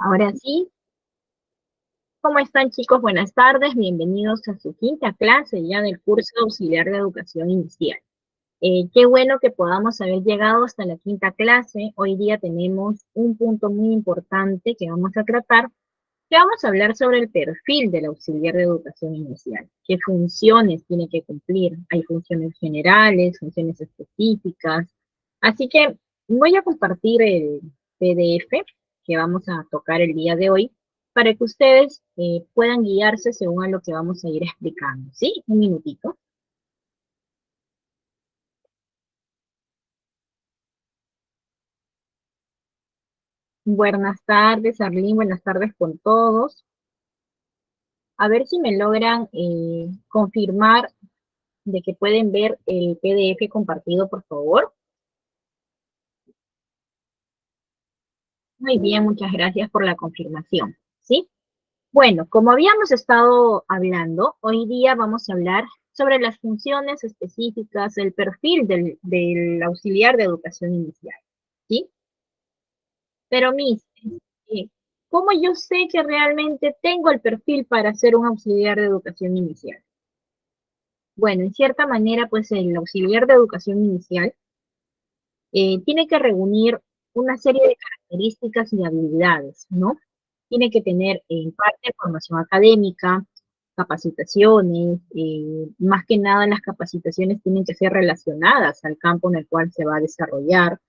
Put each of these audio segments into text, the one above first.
Ahora sí, ¿cómo están chicos? Buenas tardes, bienvenidos a su quinta clase ya del curso de auxiliar de educación inicial. Qué bueno que podamos haber llegado hasta la quinta clase. Hoy día tenemos un punto muy importante que vamos a tratar, que vamos a hablar sobre el perfil del auxiliar de educación inicial. ¿Qué funciones tiene que cumplir? Hay funciones generales, funciones específicas. Así que voy a compartir el PDF que vamos a tocar el día de hoy para que ustedes puedan guiarse según a lo que vamos a ir explicando. ¿Sí? Un minutito. Buenas tardes, Arlene. Buenas tardes con todos. A ver si me logran confirmar de que pueden ver el PDF compartido, por favor. Muy bien, muchas gracias por la confirmación. ¿Sí? Bueno, como habíamos estado hablando, hoy día vamos a hablar sobre las funciones específicas, el perfil del auxiliar de educación inicial. ¿Sí? Pero, Miss, eh, ¿cómo yo sé que realmente tengo el perfil para ser un auxiliar de educación inicial? Bueno, en cierta manera, pues el auxiliar de educación inicial tiene que reunir una serie de características y habilidades, ¿no? Tiene que tener en parte formación académica, capacitaciones, más que nada las capacitaciones tienen que ser relacionadas al campo en el cual se va a desarrollar,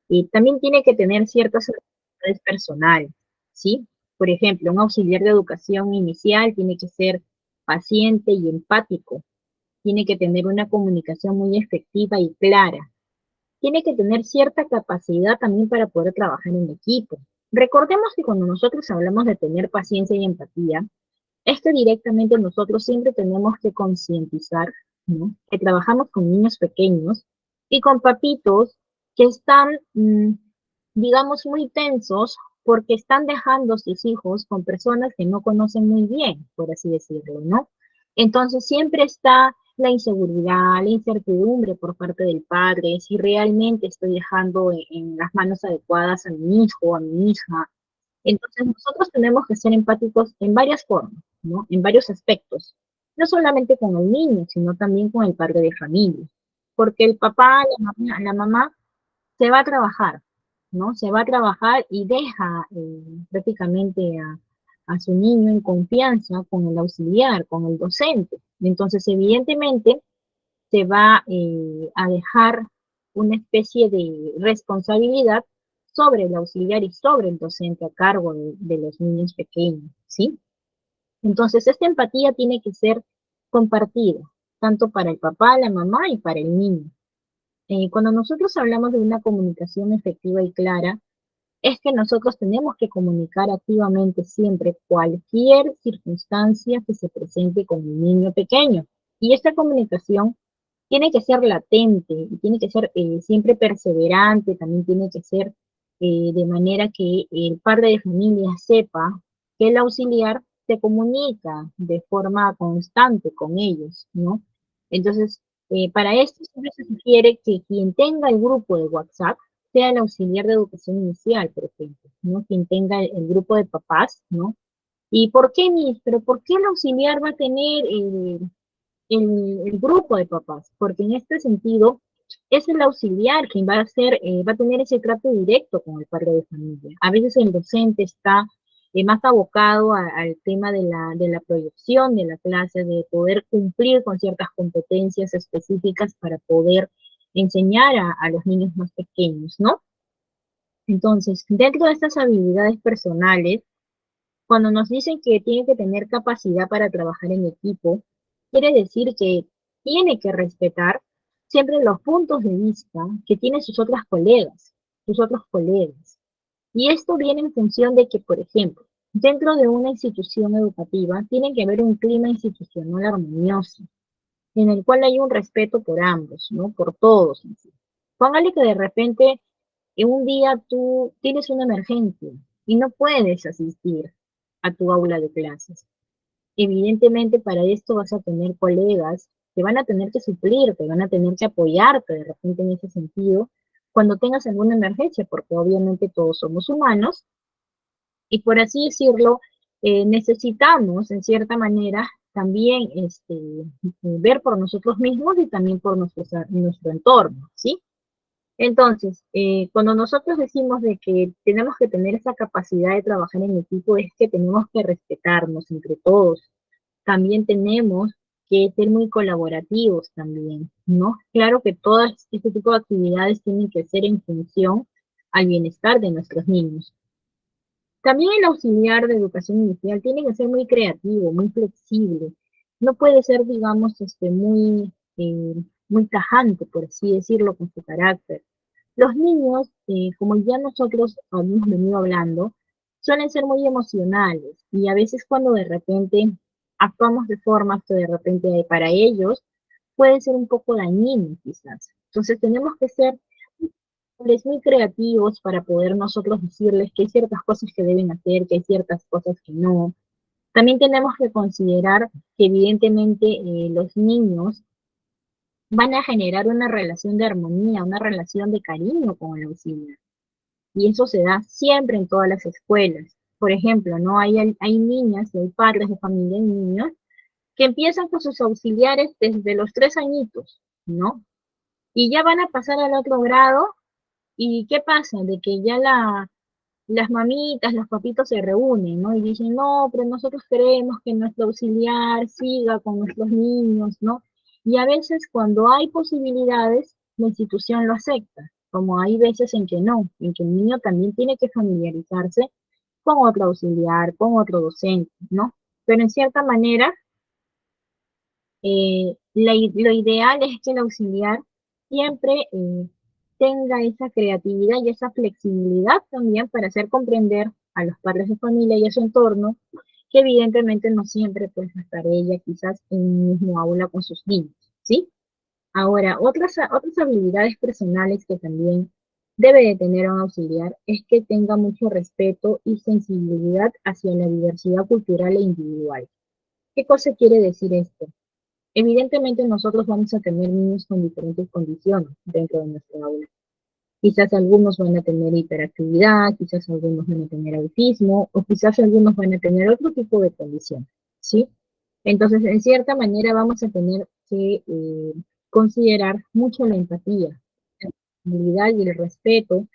y también tiene que tener ciertas habilidades personales, ¿sí? Por ejemplo, un auxiliar de educación inicial tiene que ser paciente y empático, tiene que tener una comunicación muy efectiva y clara, tiene que tener cierta capacidad también para poder trabajar en equipo. Recordemos que cuando nosotros hablamos de tener paciencia y empatía, es que directamente nosotros siempre tenemos que concientizar, ¿no? Que trabajamos con niños pequeños y con papitos que están, digamos, muy tensos porque están dejando a sus hijos con personas que no conocen muy bien, por así decirlo, ¿no? Entonces siempre está la inseguridad, la incertidumbre por parte del padre, si realmente estoy dejando en las manos adecuadas a mi hijo, a mi hija. Entonces nosotros tenemos que ser empáticos en varias formas, ¿no? En varios aspectos. No solamente con el niño, sino también con el padre de familia. Porque el papá, la mamá se va a trabajar, ¿no? Se va a trabajar y deja prácticamente a su niño en confianza con el auxiliar, con el docente. Entonces, evidentemente, se va a dejar una especie de responsabilidad sobre el auxiliar y sobre el docente a cargo de los niños pequeños, ¿sí? Entonces, esta empatía tiene que ser compartida, tanto para el papá, la mamá y para el niño. Cuando nosotros hablamos de una comunicación efectiva y clara, es que nosotros tenemos que comunicar activamente siempre cualquier circunstancia que se presente con un niño pequeño. Y esta comunicación tiene que ser latente y tiene que ser siempre perseverante, también tiene que ser de manera que el padre de familia sepa que el auxiliar se comunica de forma constante con ellos, ¿no? Entonces, para esto siempre se sugiere que quien tenga el grupo de WhatsApp sea el auxiliar de educación inicial, por ejemplo, ¿no? Quien tenga el grupo de papás, ¿no? ¿Y por qué, Miss? ¿Pero por qué el auxiliar va a tener el grupo de papás? Porque en este sentido es el auxiliar quien va a hacer, va a tener ese trato directo con el padre de familia. A veces el docente está más abocado al tema de la proyección de la clase, de poder cumplir con ciertas competencias específicas para poder enseñar a los niños más pequeños, ¿no? Entonces, dentro de estas habilidades personales, cuando nos dicen que tiene que tener capacidad para trabajar en equipo, quiere decir que tiene que respetar siempre los puntos de vista que tienen sus otras colegas, sus otros colegas. Y esto viene en función de que, por ejemplo, dentro de una institución educativa tiene que haber un clima institucional armonioso, en el cual hay un respeto por ambos, ¿no? Por todos. En sí. Póngale que de repente en un día tú tienes una emergencia y no puedes asistir a tu aula de clases. Evidentemente para esto vas a tener colegas que van a tener que suplirte, van a tener que apoyarte de repente en ese sentido cuando tengas alguna emergencia, porque obviamente todos somos humanos Y por así decirlo, necesitamos, en cierta manera, también ver por nosotros mismos y también por nuestro entorno, ¿sí? Entonces, cuando nosotros decimos de que tenemos que tener esa capacidad de trabajar en equipo, es que tenemos que respetarnos entre todos. También tenemos que ser muy colaborativos también, ¿no? Claro que todas este tipo de actividades tienen que ser en función al bienestar de nuestros niños. También el auxiliar de educación inicial tiene que ser muy creativo, muy flexible. No puede ser, digamos, muy tajante, por así decirlo, con su carácter. Los niños, como ya nosotros habíamos venido hablando, suelen ser muy emocionales y a veces cuando de repente actuamos de formas que de repente para ellos puede ser un poco dañino quizás. Entonces tenemos que ser muy creativos para poder nosotros decirles que hay ciertas cosas que deben hacer, que hay ciertas cosas que no. También tenemos que considerar que evidentemente los niños van a generar una relación de armonía, una relación de cariño con el auxiliar. Y eso se da siempre en todas las escuelas. Por ejemplo, ¿no? Hay niñas, hay padres de familia y niños que empiezan con sus auxiliares desde los 3 añitos, ¿no? Y ya van a pasar al otro grado. ¿Y qué pasa? De que ya las mamitas, los papitos se reúnen, ¿no? Y dicen, no, pero nosotros queremos que nuestro auxiliar siga con nuestros niños, ¿no? Y a veces cuando hay posibilidades, la institución lo acepta, como hay veces en que no, en que el niño también tiene que familiarizarse con otro auxiliar, con otro docente, ¿no? Pero en cierta manera, lo ideal es que el auxiliar siempre tenga esa creatividad y esa flexibilidad también para hacer comprender a los padres de familia y a su entorno que evidentemente no siempre puede estar ella quizás en el mismo aula con sus niños, ¿sí? Ahora, otras habilidades personales que también debe de tener un auxiliar es que tenga mucho respeto y sensibilidad hacia la diversidad cultural e individual. ¿Qué cosa quiere decir esto? Evidentemente nosotros vamos a tener niños con diferentes condiciones dentro de nuestra aula. Quizás algunos van a tener hiperactividad, quizás algunos van a tener autismo o quizás algunos van a tener otro tipo de condición, ¿sí? Entonces, en cierta manera vamos a tener que considerar mucho la empatía, la sensibilidad y el respeto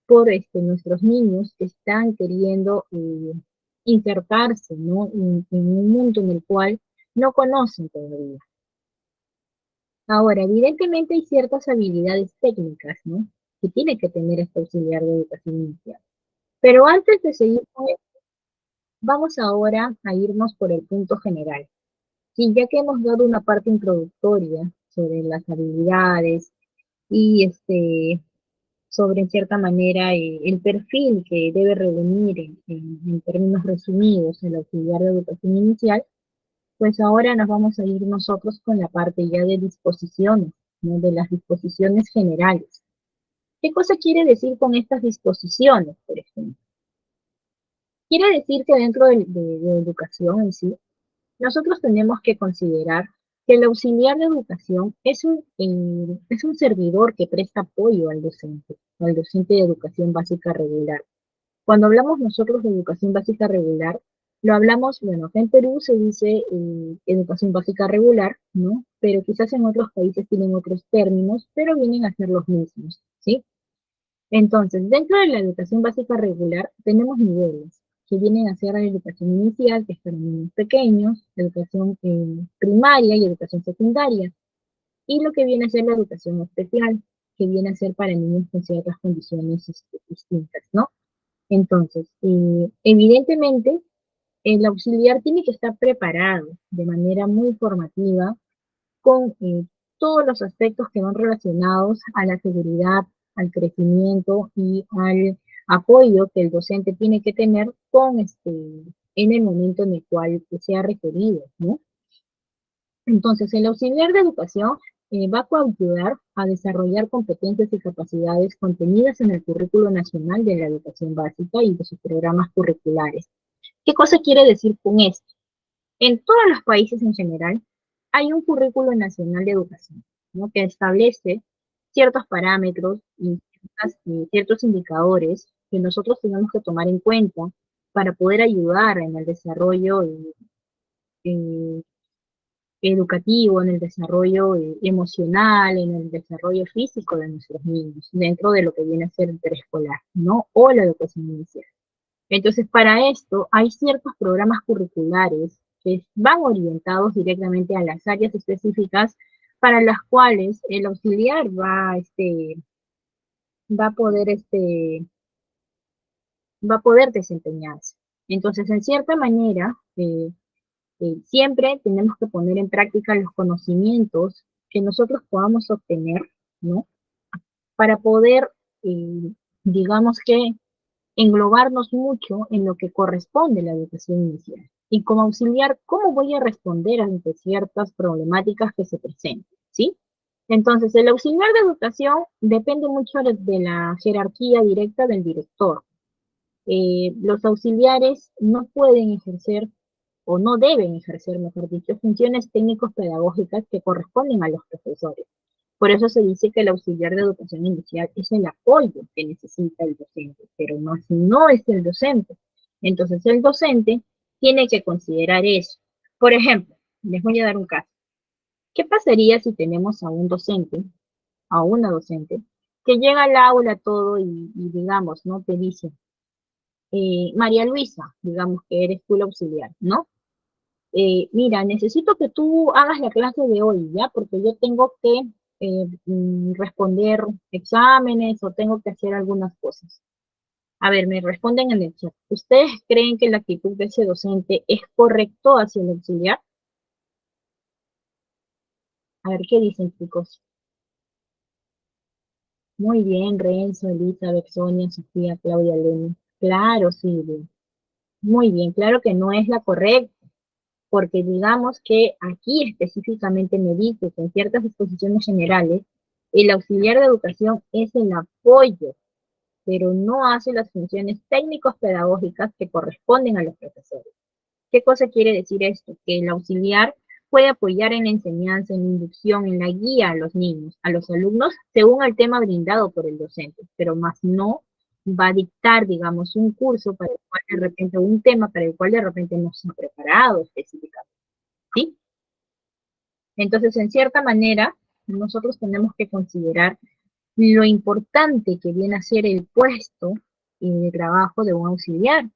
por nuestros niños que están queriendo insertarse, ¿no? En un mundo en el cual no conocen todavía. Ahora, evidentemente hay ciertas habilidades técnicas, ¿no? Que tiene que tener este auxiliar de educación inicial. Pero antes de seguir con esto, vamos ahora a irnos por el punto general. Y ya que hemos dado una parte introductoria sobre las habilidades y sobre en cierta manera el perfil que debe reunir en términos resumidos el auxiliar de educación inicial, pues ahora nos vamos a ir nosotros con la parte ya de disposiciones, ¿no? De las disposiciones generales. ¿Qué cosa quiere decir con estas disposiciones, por ejemplo? Quiere decir que dentro de educación en sí, nosotros tenemos que considerar que el auxiliar de educación es un servidor que presta apoyo al docente de educación básica regular. Cuando hablamos nosotros de educación básica regular, lo hablamos, bueno, acá en Perú se dice educación básica regular, ¿no? Pero quizás en otros países tienen otros términos, pero vienen a ser los mismos, ¿sí? Entonces, dentro de la educación básica regular tenemos niveles que vienen a ser la educación inicial, que es para niños pequeños, educación primaria y educación secundaria, y lo que viene a ser la educación especial, que viene a ser para niños con ciertas condiciones distintas, ¿no? Entonces, evidentemente, el auxiliar tiene que estar preparado de manera muy formativa con todos los aspectos que van relacionados a la seguridad, al crecimiento y al apoyo que el docente tiene que tener en el momento en el cual sea requerido, ¿no? Entonces, el auxiliar de educación va a coayudar a desarrollar competencias y capacidades contenidas en el currículo nacional de la educación básica y de sus programas curriculares. ¿Qué cosa quiere decir con esto? En todos los países en general hay un currículo nacional de educación, ¿no? Que establece ciertos parámetros y ciertos indicadores que nosotros tenemos que tomar en cuenta para poder ayudar en el desarrollo eh, educativo, en el desarrollo emocional, en el desarrollo físico de nuestros niños, dentro de lo que viene a ser el preescolar, ¿no? O la educación inicial. Entonces, para esto hay ciertos programas curriculares que van orientados directamente a las áreas específicas para las cuales el auxiliar va a poder, va a poder desempeñarse. Entonces, en cierta manera, siempre tenemos que poner en práctica los conocimientos que nosotros podamos obtener, ¿no? Para poder, eh, digamos que, englobarnos mucho en lo que corresponde a la educación inicial. Y como auxiliar, ¿cómo voy a responder ante ciertas problemáticas que se presenten? ¿Sí? Entonces, el auxiliar de educación depende mucho de la jerarquía directa del director. Los auxiliares no pueden ejercer o no deben ejercer, mejor dicho, funciones técnicos pedagógicas que corresponden a los profesores. Por eso se dice que el auxiliar de educación inicial es el apoyo que necesita el docente, pero no es el docente. Entonces el docente tiene que considerar eso. Por ejemplo, les voy a dar un caso. ¿Qué pasaría si tenemos a un docente, a una docente, que llega al aula todo y digamos, ¿no? Te dice, María Luisa, digamos que eres tú el auxiliar, ¿no? Mira, necesito que tú hagas la clase de hoy, ¿ya? Porque yo tengo que responder exámenes o tengo que hacer algunas cosas. A ver, me responden en el chat. ¿Ustedes creen que la actitud de ese docente es correcto hacia el auxiliar? A ver, ¿qué dicen, chicos? Muy bien, Renzo, Elizabeth, Sonia, Sofía, Claudia, Leni. Claro, Silvia. Muy bien, claro que no es la correcta, porque digamos que aquí específicamente me dice que en ciertas disposiciones generales el auxiliar de educación es el apoyo, pero no hace las funciones técnicos pedagógicas que corresponden a los profesores. ¿Qué cosa quiere decir esto? Que el auxiliar puede apoyar en la enseñanza, en la inducción, en la guía a los niños, a los alumnos, según el tema brindado por el docente, pero más no va a dictar, digamos, un curso para el cual de repente, un tema para el cual de repente no se ha preparado específicamente. ¿Sí? Entonces, en cierta manera, nosotros tenemos que considerar lo importante que viene a ser el puesto de trabajo de un auxiliar,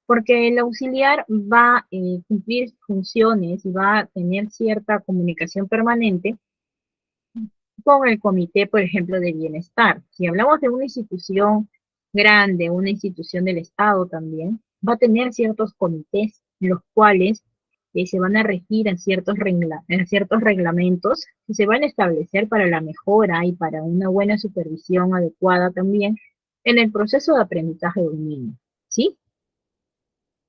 porque el auxiliar va a cumplir funciones y va a tener cierta comunicación permanente con el comité, por ejemplo, de bienestar. Si hablamos de una institución grande, una institución del Estado también, va a tener ciertos comités en los cuales se van a regir en ciertos reglamentos que se van a establecer para la mejora y para una buena supervisión adecuada también en el proceso de aprendizaje de un niño. ¿Sí?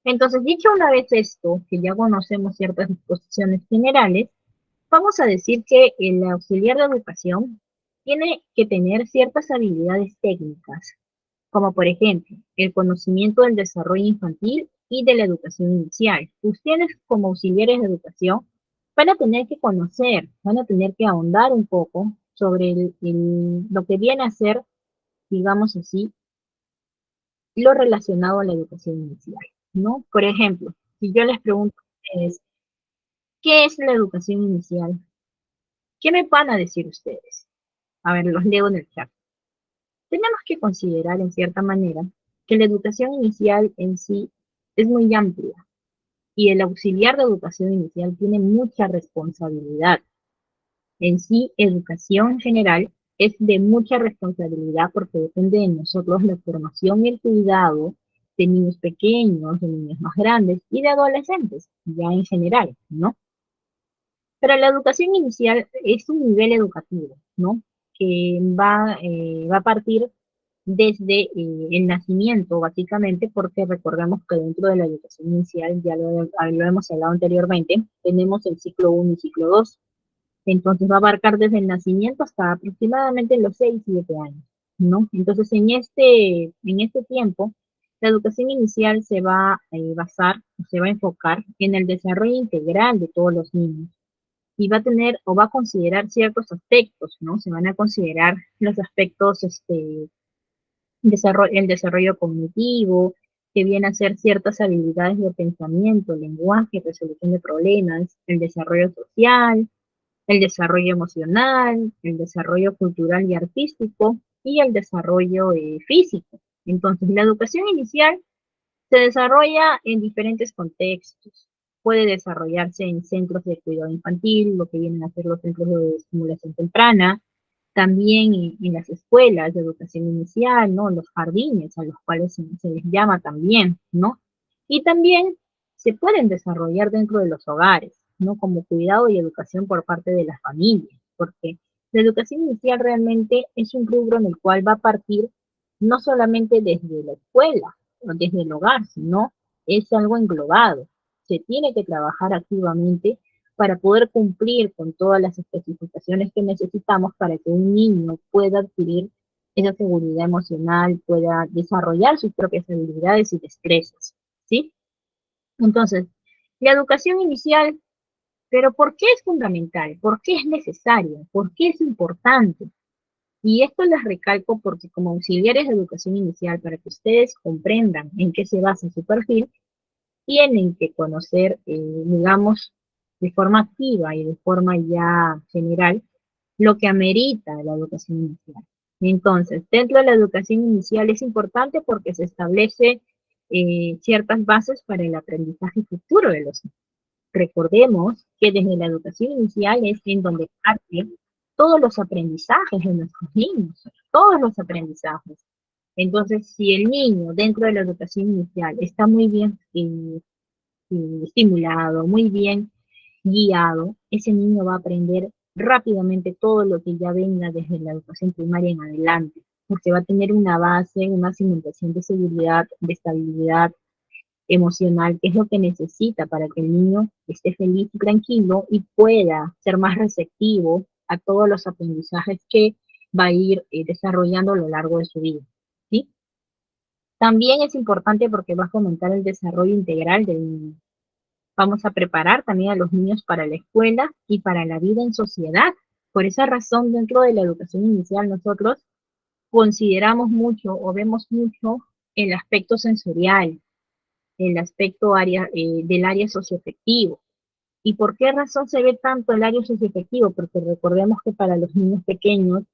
Entonces, dicho una vez esto, que ya conocemos ciertas disposiciones generales, vamos a decir que el auxiliar de educación tiene que tener ciertas habilidades técnicas, como por ejemplo el conocimiento del desarrollo infantil y de la educación inicial. Ustedes como auxiliares de educación van a tener que conocer, van a tener que ahondar un poco sobre lo que viene a ser, digamos así, lo relacionado a la educación inicial, ¿no? Por ejemplo, si yo les pregunto a ustedes, ¿qué es la educación inicial? ¿Qué me van a decir ustedes? A ver, los leo en el chat. Tenemos que considerar en cierta manera que la educación inicial en sí es muy amplia y el auxiliar de educación inicial tiene mucha responsabilidad. En sí, educación general es de mucha responsabilidad porque depende de nosotros la formación y el cuidado de niños pequeños, de niños más grandes y de adolescentes, ya en general, ¿no? Pero la educación inicial es un nivel educativo, ¿no? Que va a partir desde el nacimiento, básicamente, porque recordemos que dentro de la educación inicial, ya lo hemos hablado anteriormente, tenemos el ciclo 1 y ciclo 2. Entonces va a abarcar desde el nacimiento hasta aproximadamente los 6 7 años, ¿no? Entonces en este tiempo, la educación inicial se va a basar, se va a enfocar en el desarrollo integral de todos los niños y va a tener o va a considerar ciertos aspectos, ¿no? Se van a considerar los aspectos, el desarrollo cognitivo, que viene a ser ciertas habilidades de pensamiento, lenguaje, resolución de problemas, el desarrollo social, el desarrollo emocional, el desarrollo cultural y artístico y el desarrollo físico. Entonces, la educación inicial se desarrolla en diferentes contextos. Puede desarrollarse en centros de cuidado infantil, lo que vienen a ser los centros de estimulación temprana, también en las escuelas de educación inicial, ¿no? Los jardines a los cuales se les llama también, ¿no? Y también se pueden desarrollar dentro de los hogares, ¿no? Como cuidado y educación por parte de las familias, porque la educación inicial realmente es un rubro en el cual va a partir no solamente desde la escuela o desde el hogar, sino es algo englobado. Se tiene que trabajar activamente para poder cumplir con todas las especificaciones que necesitamos para que un niño pueda adquirir esa seguridad emocional, pueda desarrollar sus propias habilidades y destrezas, ¿sí? Entonces, la educación inicial, pero ¿por qué es fundamental? ¿Por qué es necesaria? ¿Por qué es importante? Y esto les recalco porque como auxiliares de educación inicial, para que ustedes comprendan en qué se basa su perfil, tienen que conocer, digamos, de forma activa y de forma ya general, lo que amerita la educación inicial. Entonces, dentro de la educación inicial es importante porque se establece ciertas bases para el aprendizaje futuro de los niños. Recordemos que desde la educación inicial es en donde parten todos los aprendizajes de nuestros niños, todos los aprendizajes. Entonces, si el niño dentro de la educación inicial está muy bien estimulado, muy bien guiado, ese niño va a aprender rápidamente todo lo que ya venga desde la educación primaria en adelante, porque va a tener una base, una cimentación de seguridad, de estabilidad emocional, que es lo que necesita para que el niño esté feliz y tranquilo y pueda ser más receptivo a todos los aprendizajes que va a ir desarrollando a lo largo de su vida. ¿Sí? También es importante porque va a fomentar el desarrollo integral del niño. Vamos a preparar también a los niños para la escuela y para la vida en sociedad. Por esa razón, dentro de la educación inicial, nosotros consideramos mucho o vemos mucho el aspecto sensorial, el aspecto del área socioafectivo. ¿Y por qué razón se ve tanto el área socioafectivo? Porque recordemos que para los niños pequeños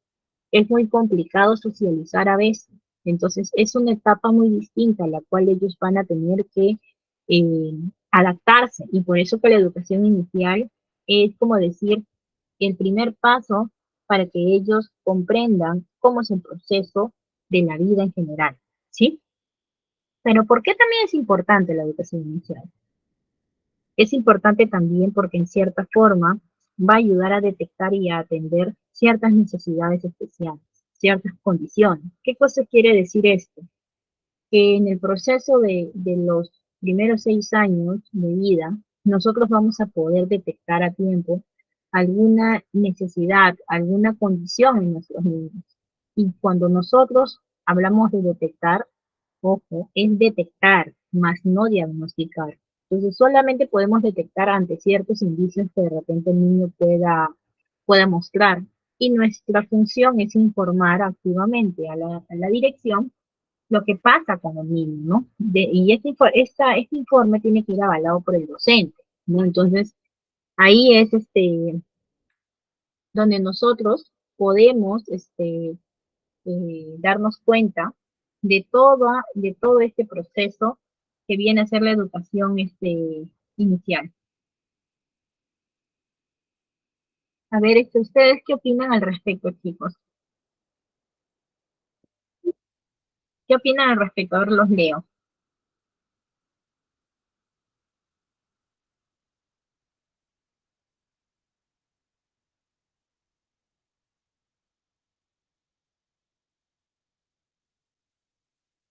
es muy complicado socializar a veces. Entonces, es una etapa muy distinta a la cual ellos van a tener que eh, adaptarse. Y por eso que la educación inicial es como decir el primer paso para que ellos comprendan cómo es el proceso de la vida en general. ¿Sí? Pero ¿por qué también es importante la educación inicial? Es importante también porque en cierta forma va a ayudar a detectar y a atender ciertas necesidades especiales, ciertas condiciones. ¿Qué cosa quiere decir esto? Que en el proceso de los primeros 6 años de vida, nosotros vamos a poder detectar a tiempo alguna necesidad, alguna condición en nuestros niños. Y cuando nosotros hablamos de detectar, ojo, es detectar, más no diagnosticar. Entonces, solamente podemos detectar ante ciertos indicios que de repente el niño pueda mostrar. Y nuestra función es informar activamente a la dirección lo que pasa con el niño, ¿no? Y este informe tiene que ir avalado por el docente, ¿no? Entonces, ahí es donde nosotros podemos darnos cuenta de todo este proceso que viene a ser la educación inicial. A ver, ¿ustedes qué opinan al respecto, chicos? ¿Qué opinan al respecto? A ver, los leo.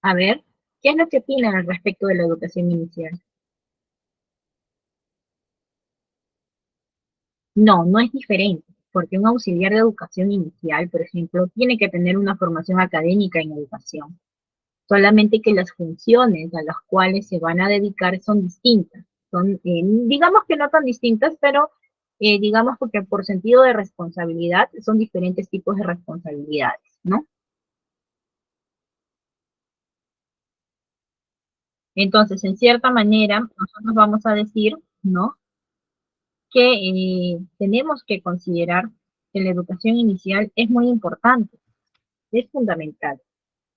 A ver, ¿qué es lo que opinan al respecto de la educación inicial? No, no es diferente, porque un auxiliar de educación inicial, por ejemplo, tiene que tener una formación académica en educación, solamente que las funciones a las cuales se van a dedicar son distintas. Son, digamos que no tan distintas, pero digamos porque por sentido de responsabilidad son diferentes tipos de responsabilidades, ¿no? Entonces, en cierta manera, nosotros vamos a decir, ¿no? Que tenemos que considerar que la educación inicial es muy importante, es fundamental.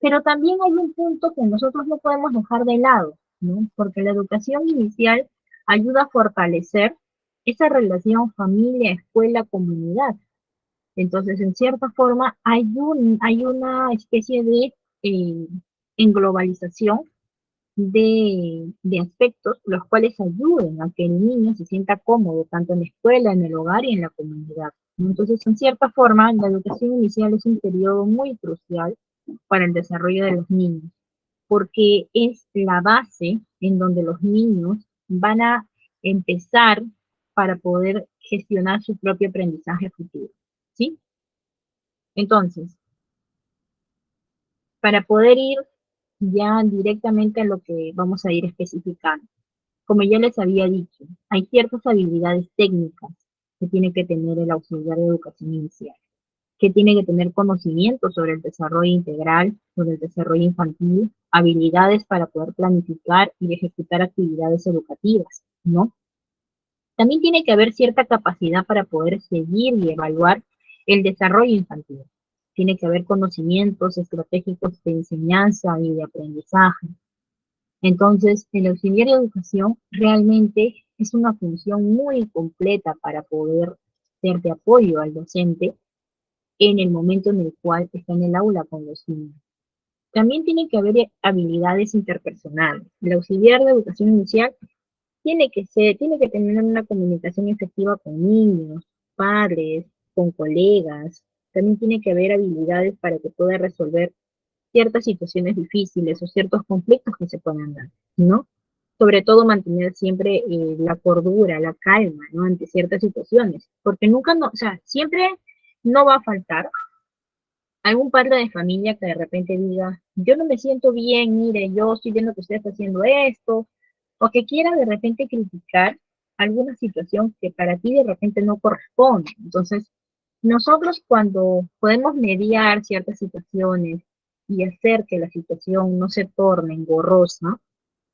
Pero también hay un punto que nosotros no podemos dejar de lado, ¿no? Porque la educación inicial ayuda a fortalecer esa relación familia-escuela-comunidad. Entonces, en cierta forma, hay una especie de eh, englobalización de aspectos los cuales ayuden a que el niño se sienta cómodo tanto en la escuela, en el hogar y en la comunidad. Entonces, en cierta forma, la educación inicial es un periodo muy crucial para el desarrollo de los niños, porque es la base en donde los niños van a empezar para poder gestionar su propio aprendizaje futuro, ¿sí? Entonces, para poder ir ya directamente a lo que vamos a ir especificando. Como ya les había dicho, hay ciertas habilidades técnicas que tiene que tener el auxiliar de educación inicial, que tiene que tener conocimiento sobre el desarrollo integral, sobre el desarrollo infantil, habilidades para poder planificar y ejecutar actividades educativas, ¿no? También tiene que haber cierta capacidad para poder seguir y evaluar el desarrollo infantil. Tiene que haber conocimientos estratégicos de enseñanza y de aprendizaje. Entonces, el auxiliar de educación realmente es una función muy completa para poder ser de apoyo al docente en el momento en el cual está en el aula con los niños. También tiene que haber habilidades interpersonales. El auxiliar de educación inicial tiene que tener una comunicación efectiva con niños, padres, con colegas. También tiene que haber habilidades para que pueda resolver ciertas situaciones difíciles o ciertos conflictos que se puedan dar, ¿no? Sobre todo mantener siempre la cordura, la calma, ¿no? Ante ciertas situaciones, porque nunca, no, o sea, siempre no va a faltar algún padre de familia que de repente diga, yo no me siento bien, mire, yo estoy viendo que usted está haciendo esto, o que quiera de repente criticar alguna situación que para ti de repente no corresponde. Entonces, nosotros cuando podemos mediar ciertas situaciones y hacer que la situación no se torne engorrosa,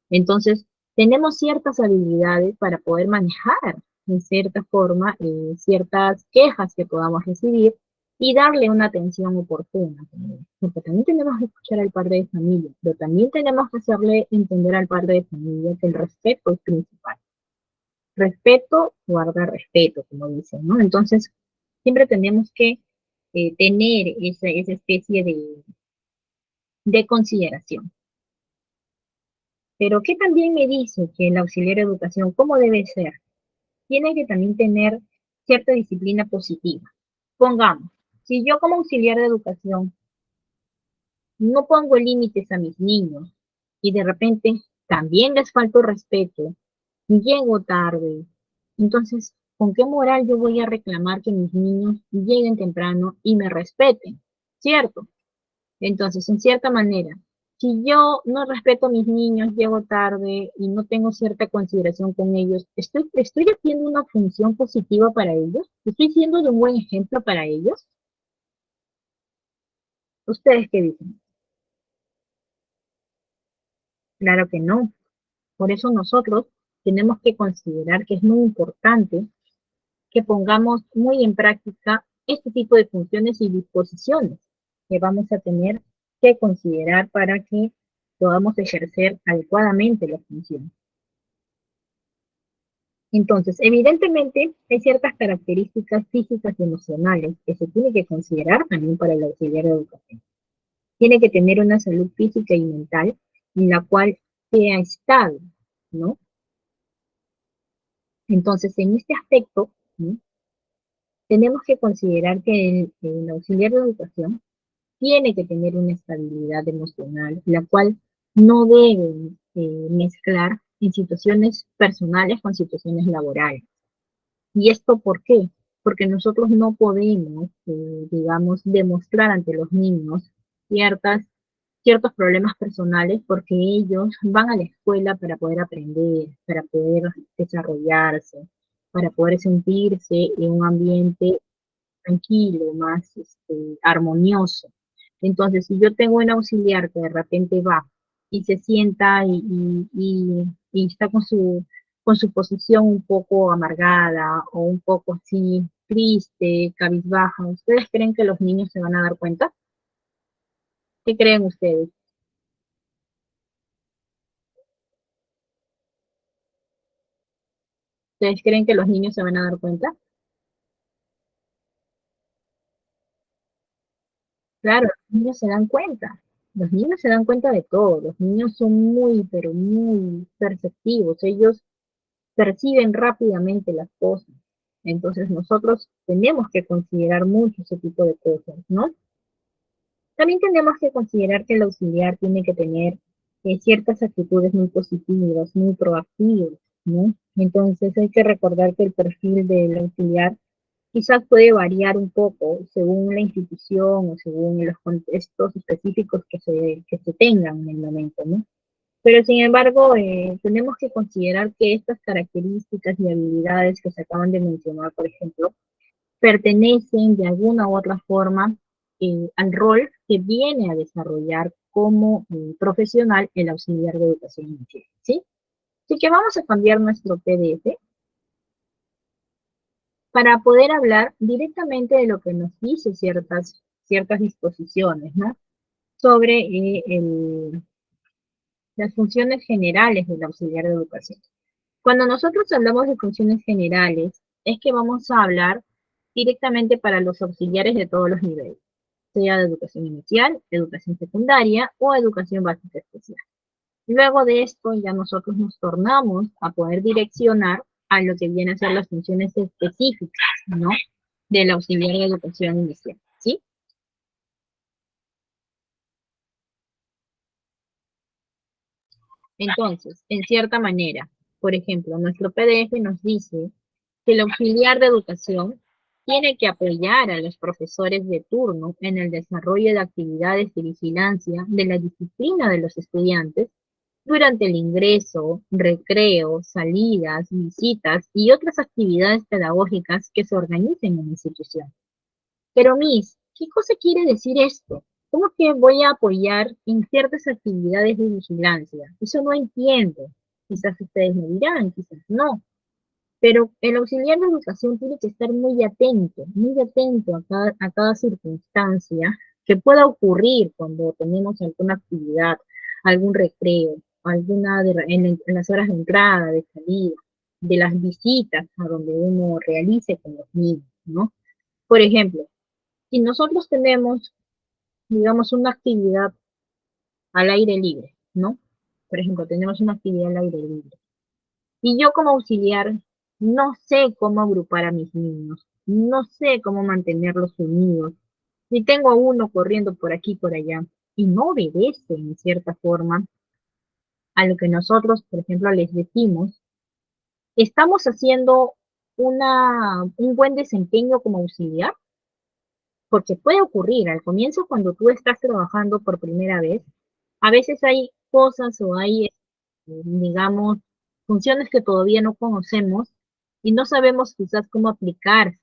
entonces tenemos ciertas habilidades para poder manejar en cierta forma ciertas quejas que podamos recibir y darle una atención oportuna también. Porque también tenemos que escuchar al padre de familia, pero también tenemos que hacerle entender al padre de familia que el respeto es principal. Respeto guarda respeto, como dicen, ¿no? Entonces, siempre tenemos que tener esa especie de consideración. Pero ¿qué también me dice que el auxiliar de educación, cómo debe ser? Tiene que también tener cierta disciplina positiva. Pongamos, si yo como auxiliar de educación no pongo límites a mis niños y de repente también les falto respeto, llego tarde, entonces, ¿con qué moral yo voy a reclamar que mis niños lleguen temprano y me respeten? ¿Cierto? Entonces, en cierta manera, si yo no respeto a mis niños, llego tarde y no tengo cierta consideración con ellos, ¿estoy haciendo una función positiva para ellos? ¿Estoy siendo de un buen ejemplo para ellos? ¿Ustedes qué dicen? Claro que no. Por eso nosotros tenemos que considerar que es muy importante que pongamos muy en práctica este tipo de funciones y disposiciones que vamos a tener que considerar para que podamos ejercer adecuadamente la función. Entonces, evidentemente, hay ciertas características físicas y emocionales que se tiene que considerar también para el auxiliar de educación. Tiene que tener una salud física y mental en la cual sea estable, ¿no? Entonces, en este aspecto, ¿no? Tenemos que considerar que el auxiliar de educación tiene que tener una estabilidad emocional, la cual no debe mezclar en situaciones personales con situaciones laborales. ¿Y esto por qué? Porque nosotros no podemos, digamos, demostrar ante los niños ciertos problemas personales porque ellos van a la escuela para poder aprender, para poder desarrollarse, para poder sentirse en un ambiente tranquilo, más armonioso. Entonces, si yo tengo un auxiliar que de repente va y se sienta y está con su posición un poco amargada o un poco así triste, cabizbaja, ¿ustedes creen que los niños se van a dar cuenta? ¿Qué creen ustedes? ¿Ustedes creen que los niños se van a dar cuenta? Claro, los niños se dan cuenta. Los niños se dan cuenta de todo. Los niños son muy, pero muy perceptivos. Ellos perciben rápidamente las cosas. Entonces nosotros tenemos que considerar mucho ese tipo de cosas, ¿no? También tenemos que considerar que el auxiliar tiene que tener ciertas actitudes muy positivas, muy proactivas, ¿no? Entonces hay que recordar que el perfil del auxiliar quizás puede variar un poco según la institución o según los contextos específicos que se tengan en el momento, ¿no? Pero sin embargo, tenemos que considerar que estas características y habilidades que se acaban de mencionar, por ejemplo, pertenecen de alguna u otra forma al rol que viene a desarrollar como profesional el auxiliar de educación inicial, ¿sí? Así que vamos a cambiar nuestro PDF para poder hablar directamente de lo que nos dice ciertas disposiciones, ¿no? Sobre las funciones generales del auxiliar de educación. Cuando nosotros hablamos de funciones generales, es que vamos a hablar directamente para los auxiliares de todos los niveles, sea de educación inicial, educación secundaria o educación básica especial. Luego de esto ya nosotros nos tornamos a poder direccionar a lo que viene a ser las funciones específicas, ¿no? Del auxiliar de educación inicial, ¿sí? Entonces, en cierta manera, por ejemplo, nuestro PDF nos dice que el auxiliar de educación tiene que apoyar a los profesores de turno en el desarrollo de actividades de vigilancia de la disciplina de los estudiantes durante el ingreso, recreo, salidas, visitas y otras actividades pedagógicas que se organicen en la institución. Pero, Miss, ¿qué cosa quiere decir esto? ¿Cómo que voy a apoyar en ciertas actividades de vigilancia? Eso no entiendo. Quizás ustedes me dirán, quizás no. Pero el auxiliar de educación tiene que estar muy atento a cada circunstancia que pueda ocurrir cuando tenemos alguna actividad, algún recreo, en las horas de entrada, de salida, de las visitas a donde uno realice con los niños, ¿no? Por ejemplo, si nosotros tenemos, digamos, una actividad al aire libre, ¿no? Por ejemplo, tenemos una actividad al aire libre. Y yo como auxiliar no sé cómo agrupar a mis niños, no sé cómo mantenerlos unidos. Si tengo a uno corriendo por aquí y por allá y no obedece en cierta forma a lo que nosotros, por ejemplo, les decimos, estamos haciendo un buen desempeño como auxiliar, porque puede ocurrir al comienzo cuando tú estás trabajando por primera vez, a veces hay cosas o hay digamos, funciones que todavía no conocemos y no sabemos quizás cómo aplicar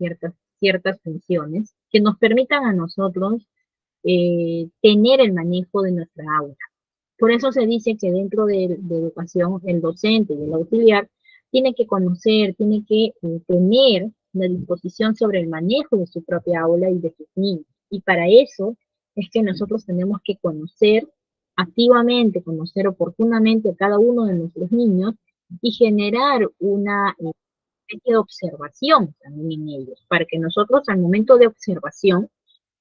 ciertas funciones que nos permitan a nosotros tener el manejo de nuestra aula. Por eso se dice que dentro de educación el docente y el auxiliar tiene que conocer, tiene que tener la disposición sobre el manejo de su propia aula y de sus niños. Y para eso es que nosotros tenemos que conocer activamente, conocer oportunamente a cada uno de nuestros niños y generar una especie de observación también en ellos, para que nosotros al momento de observación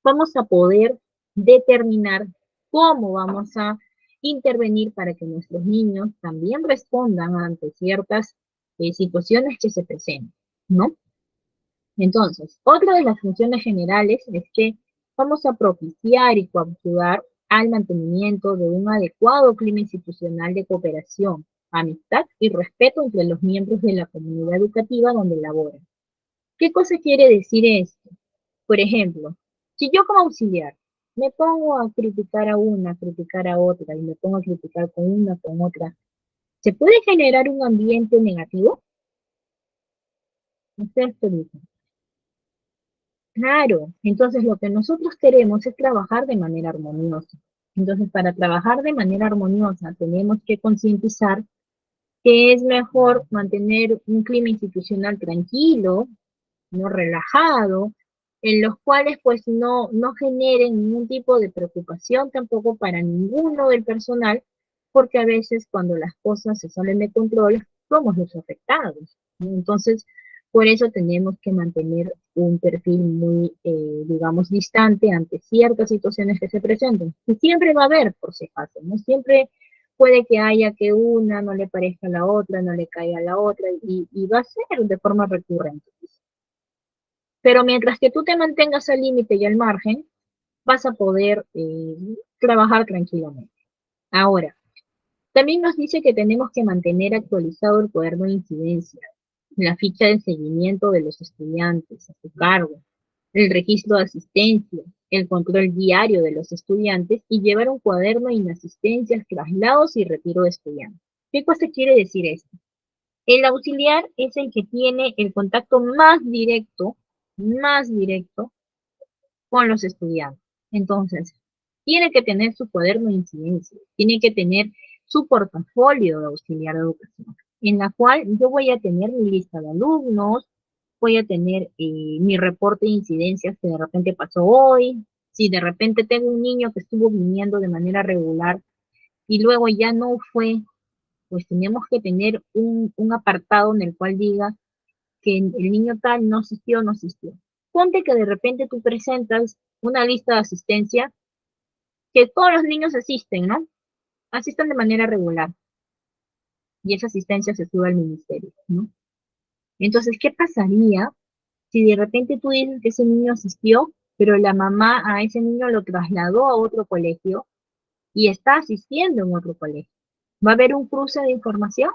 vamos a poder determinar cómo vamos a intervenir para que nuestros niños también respondan ante ciertas situaciones que se presenten, ¿no? Entonces, otra de las funciones generales es que vamos a propiciar y coadyuvar al mantenimiento de un adecuado clima institucional de cooperación, amistad y respeto entre los miembros de la comunidad educativa donde laboran. ¿Qué cosa quiere decir esto? Por ejemplo, si yo como auxiliar me pongo a criticar a una, a criticar a otra y me pongo a criticar con una, con otra, ¿se puede generar un ambiente negativo? Ustedes qué dicen. Claro, entonces lo que nosotros queremos es trabajar de manera armoniosa. Entonces, para trabajar de manera armoniosa, tenemos que concientizar que es mejor mantener un clima institucional tranquilo, no relajado, en los cuales pues no generen ningún tipo de preocupación tampoco para ninguno del personal, porque a veces cuando las cosas se salen de control, somos los afectados, ¿no? Entonces, por eso tenemos que mantener un perfil muy, digamos, distante ante ciertas situaciones que se presenten. Y siempre va a haber, por si acaso, ¿no? Siempre puede que haya que una no le parezca a la otra, no le caiga a la otra, y va a ser de forma recurrente. Pero mientras que tú te mantengas al límite y al margen, vas a poder trabajar tranquilamente. Ahora, también nos dice que tenemos que mantener actualizado el cuaderno de incidencia, la ficha de seguimiento de los estudiantes a su cargo, el registro de asistencia, el control diario de los estudiantes y llevar un cuaderno de inasistencias, traslados y retiro de estudiantes. ¿Qué cosa quiere decir esto? El auxiliar es el que tiene el contacto más directo con los estudiantes. Entonces, tiene que tener su cuaderno de incidencia, tiene que tener su portafolio de auxiliar de educación, en la cual yo voy a tener mi lista de alumnos, voy a tener mi reporte de incidencias que de repente pasó hoy, si de repente tengo un niño que estuvo viniendo de manera regular y luego ya no fue, pues tenemos que tener un apartado en el cual diga que el niño tal no asistió, no asistió. Ponte que de repente tú presentas una lista de asistencia que todos los niños asisten, ¿no? Asisten de manera regular y esa asistencia se sube al ministerio, ¿no? Entonces, ¿qué pasaría si de repente tú dices que ese niño asistió, pero la mamá a ese niño lo trasladó a otro colegio y está asistiendo en otro colegio? ¿Va a haber un cruce de información?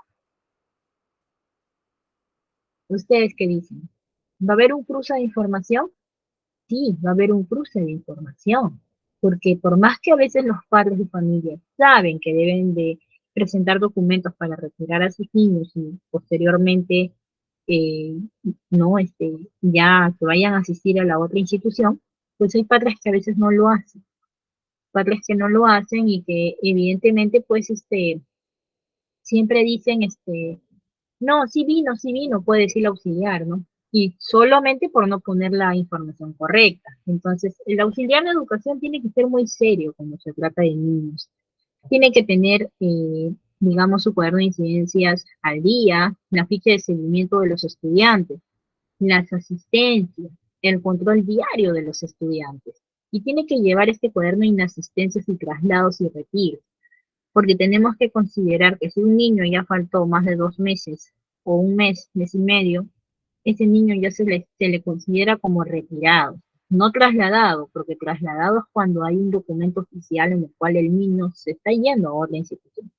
¿Ustedes qué dicen? ¿Va a haber un cruce de información? Sí, va a haber un cruce de información, porque por más que a veces los padres de familia saben que deben de presentar documentos para retirar a sus niños y posteriormente eh, no ya que vayan a asistir a la otra institución, pues hay padres que a veces no lo hacen, padres que no lo hacen y que evidentemente pues siempre dicen no, sí vino, puede decir el auxiliar, ¿no? Y solamente por no poner la información correcta. Entonces, el auxiliar de educación tiene que ser muy serio cuando se trata de niños. Tiene que tener, digamos, su cuaderno de incidencias al día, la ficha de seguimiento de los estudiantes, las asistencias, el control diario de los estudiantes. Y tiene que llevar este cuaderno de inasistencias y traslados y retiros, porque tenemos que considerar que si un niño ya faltó más de 2 meses o un mes, mes y medio, ese niño ya se le considera como retirado, no trasladado, porque trasladado es cuando hay un documento oficial en el cual el niño se está yendo a otra institución.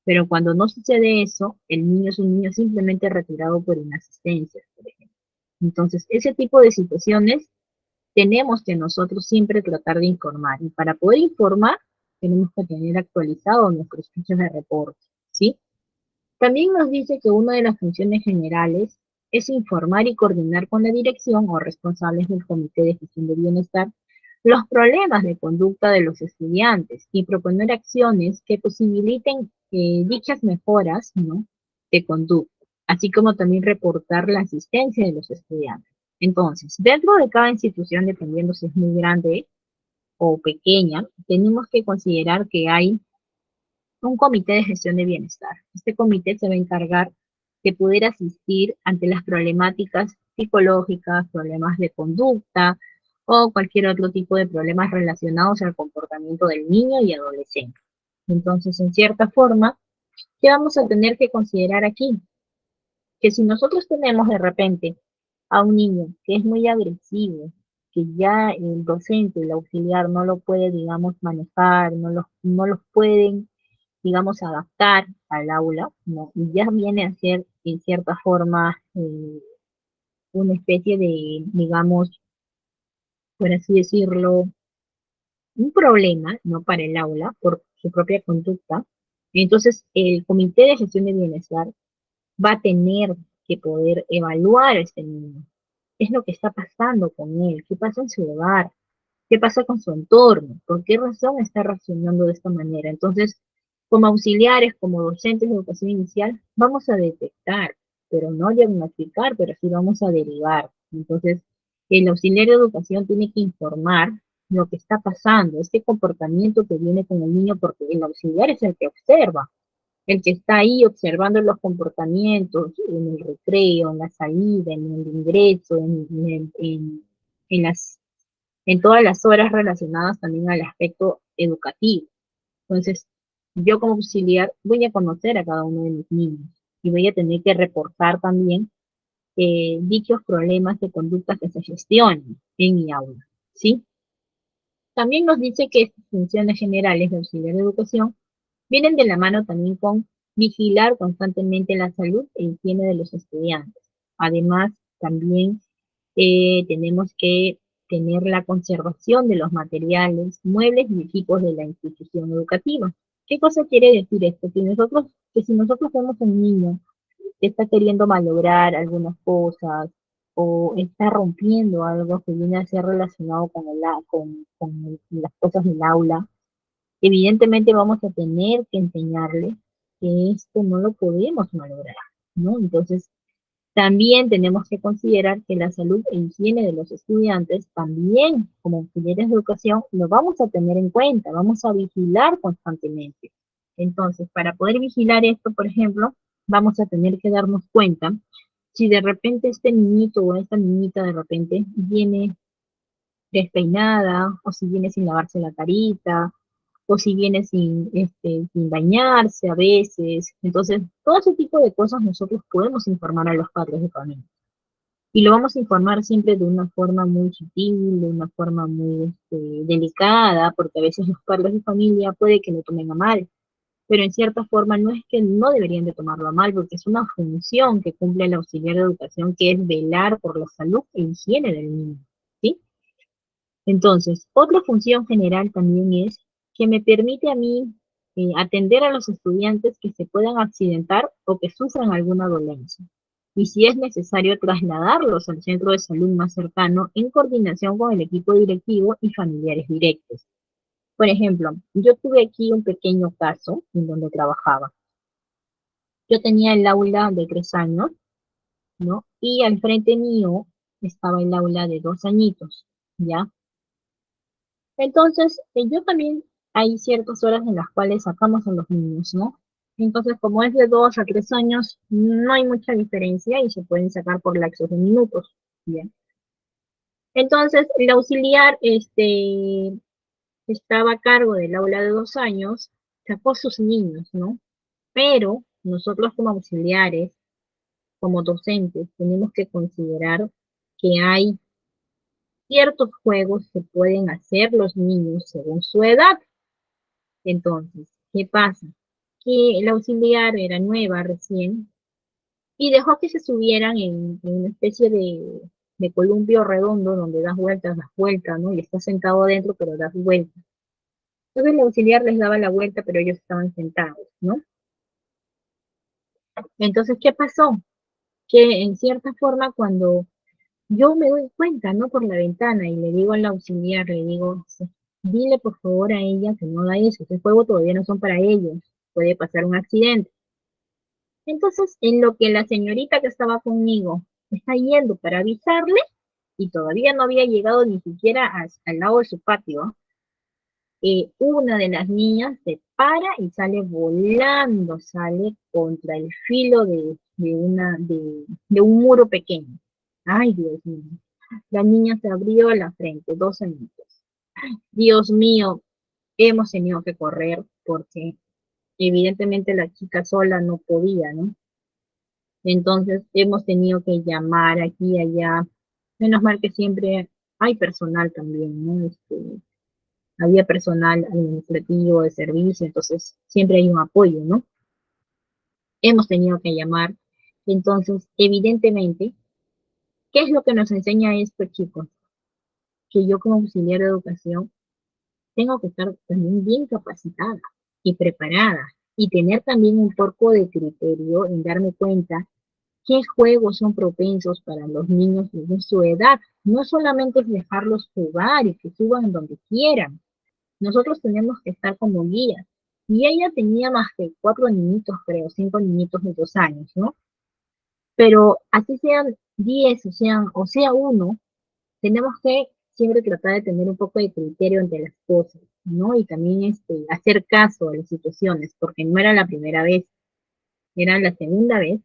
Pero cuando no sucede eso, el niño es un niño simplemente retirado por inasistencia, por ejemplo. Entonces, ese tipo de situaciones tenemos que nosotros siempre tratar de informar. Y para poder informar, tenemos que tener actualizados nuestros fichas de reporte, ¿sí? También nos dice que una de las funciones generales es informar y coordinar con la dirección o responsables del Comité de Gestión de Bienestar los problemas de conducta de los estudiantes y proponer acciones que posibiliten dichas mejoras, ¿no?, de conducta, así como también reportar la asistencia de los estudiantes. Entonces, dentro de cada institución, dependiendo si es muy grande o pequeña, tenemos que considerar que hay un comité de gestión de bienestar. Este comité se va a encargar de poder asistir ante las problemáticas psicológicas, problemas de conducta o cualquier otro tipo de problemas relacionados al comportamiento del niño y adolescente. Entonces, en cierta forma, ¿qué vamos a tener que considerar aquí? Que si nosotros tenemos de repente a un niño que es muy agresivo, que ya el docente, el auxiliar no lo puede, digamos, manejar, no los pueden, digamos, adaptar al aula, ¿no? Y ya viene a ser, en cierta forma, una especie de, digamos, por así decirlo, un problema, ¿no?, para el aula por su propia conducta. Entonces, el Comité de Gestión de Bienestar va a tener que poder evaluar a este niño. ¿Qué es lo que está pasando con él? ¿Qué pasa en su hogar? ¿Qué pasa con su entorno? ¿Por qué razón está reaccionando de esta manera? Entonces, como auxiliares, como docentes de educación inicial, vamos a detectar, pero no diagnosticar, pero sí vamos a derivar. Entonces, el auxiliar de educación tiene que informar lo que está pasando, este comportamiento que viene con el niño, porque el auxiliar es el que observa, el que está ahí observando los comportamientos en el recreo, en la salida, en el ingreso, en las, en todas las horas relacionadas también al aspecto educativo. Entonces, yo como auxiliar voy a conocer a cada uno de mis niños y voy a tener que reportar también dichos problemas de conducta que se gestionen en mi aula, ¿sí? También nos dice que estas funciones generales de auxiliar de educación vienen de la mano también con vigilar constantemente la salud e higiene de los estudiantes. Además, también tenemos que tener la conservación de los materiales, muebles y equipos de la institución educativa. ¿Qué cosa quiere decir esto? Que si nosotros vemos un niño que está queriendo malograr algunas cosas o está rompiendo algo que viene a ser relacionado con las cosas del aula, evidentemente vamos a tener que enseñarle que esto no lo podemos malograr, ¿no? Entonces, también tenemos que considerar que la salud e higiene de los estudiantes, también como auxiliares de educación, lo vamos a tener en cuenta, vamos a vigilar constantemente. Entonces, para poder vigilar esto, por ejemplo, vamos a tener que darnos cuenta si de repente este niñito o esta niñita de repente viene despeinada, o si viene sin lavarse la carita, o si viene sin bañarse a veces. Entonces, todo ese tipo de cosas nosotros podemos informar a los padres de familia. Y lo vamos a informar siempre de una forma muy sutil, de una forma muy delicada, porque a veces los padres de familia puede que lo tomen a mal, pero en cierta forma no es que no deberían de tomarlo a mal, porque es una función que cumple el auxiliar de educación, que es velar por la salud e higiene del niño, ¿sí? Entonces, otra función general también es que me permite a mí atender a los estudiantes que se puedan accidentar o que sufran alguna dolencia. Y si es necesario trasladarlos al centro de salud más cercano en coordinación con el equipo directivo y familiares directos. Por ejemplo, yo tuve aquí un pequeño caso en donde trabajaba. Yo tenía el aula de 3 años, ¿no? Y al frente mío estaba el aula de 2 añitos, ¿ya? Entonces, yo también hay ciertas horas en las cuales sacamos a los niños, ¿no? Entonces, como es de 2 a 3 años, no hay mucha diferencia y se pueden sacar por lapsos de minutos, ¿bien? Entonces, el auxiliar, estaba a cargo del aula de 2 años, sacó sus niños, ¿no? Pero nosotros como auxiliares, como docentes, tenemos que considerar que hay ciertos juegos que pueden hacer los niños según su edad. Entonces, ¿qué pasa? Que la auxiliar era nueva recién y dejó que se subieran en una especie de columpio redondo donde das vueltas, ¿no? Y estás sentado adentro, pero das vueltas. Entonces la auxiliar les daba la vuelta, pero ellos estaban sentados, ¿no? Entonces, ¿qué pasó? Que en cierta forma cuando yo me doy cuenta, ¿no? Por la ventana y le digo al auxiliar, le digo, "Sí, dile por favor a ella que no haga eso, ese juego todavía no son para ellos, puede pasar un accidente". Entonces, en lo que la señorita que estaba conmigo está yendo para avisarle, y todavía no había llegado ni siquiera al lado de su patio, una de las niñas se para y sale volando, sale contra el filo de un muro pequeño. Ay, Dios mío. La niña se abrió la frente, 2 añitos. Dios mío, hemos tenido que correr porque evidentemente la chica sola no podía, ¿no? Entonces hemos tenido que llamar aquí y allá. Menos mal que siempre hay personal también, ¿no? Había personal administrativo de servicio, entonces siempre hay un apoyo, ¿no? Hemos tenido que llamar. Entonces, evidentemente, ¿qué es lo que nos enseña esto, chicos? Que yo como auxiliar de educación tengo que estar también bien capacitada y preparada y tener también un poco de criterio en darme cuenta qué juegos son propensos para los niños de su edad. No solamente es dejarlos jugar y que suban donde quieran. Nosotros tenemos que estar como guías. Y ella tenía más de 4 niñitos, creo, 5 niñitos de 2 años, ¿no? Pero así sean 10 o sea uno, tenemos que siempre tratar de tener un poco de criterio entre las cosas, ¿no? Y también hacer caso a las situaciones, porque no era la primera vez, era la segunda vez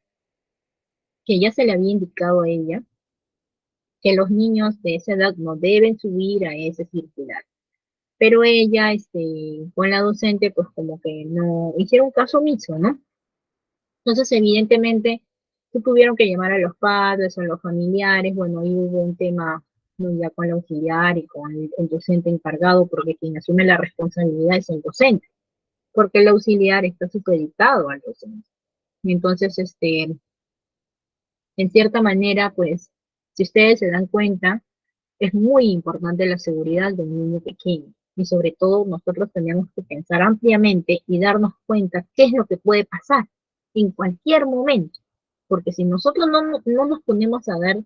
que ya se le había indicado a ella que los niños de esa edad no deben subir a ese circular. Pero ella, con la docente, pues como que no hicieron caso omiso, ¿no? Entonces, evidentemente, se tuvieron que llamar a los padres, a los familiares, bueno, ahí hubo un tema, ¿no? Ya con la auxiliar y con el docente encargado, porque quien asume la responsabilidad es el docente, porque el auxiliar está supeditado al docente. Y entonces, en cierta manera, pues, si ustedes se dan cuenta, es muy importante la seguridad de un niño pequeño. Y sobre todo nosotros tenemos que pensar ampliamente y darnos cuenta qué es lo que puede pasar en cualquier momento. Porque si nosotros no nos ponemos a dar,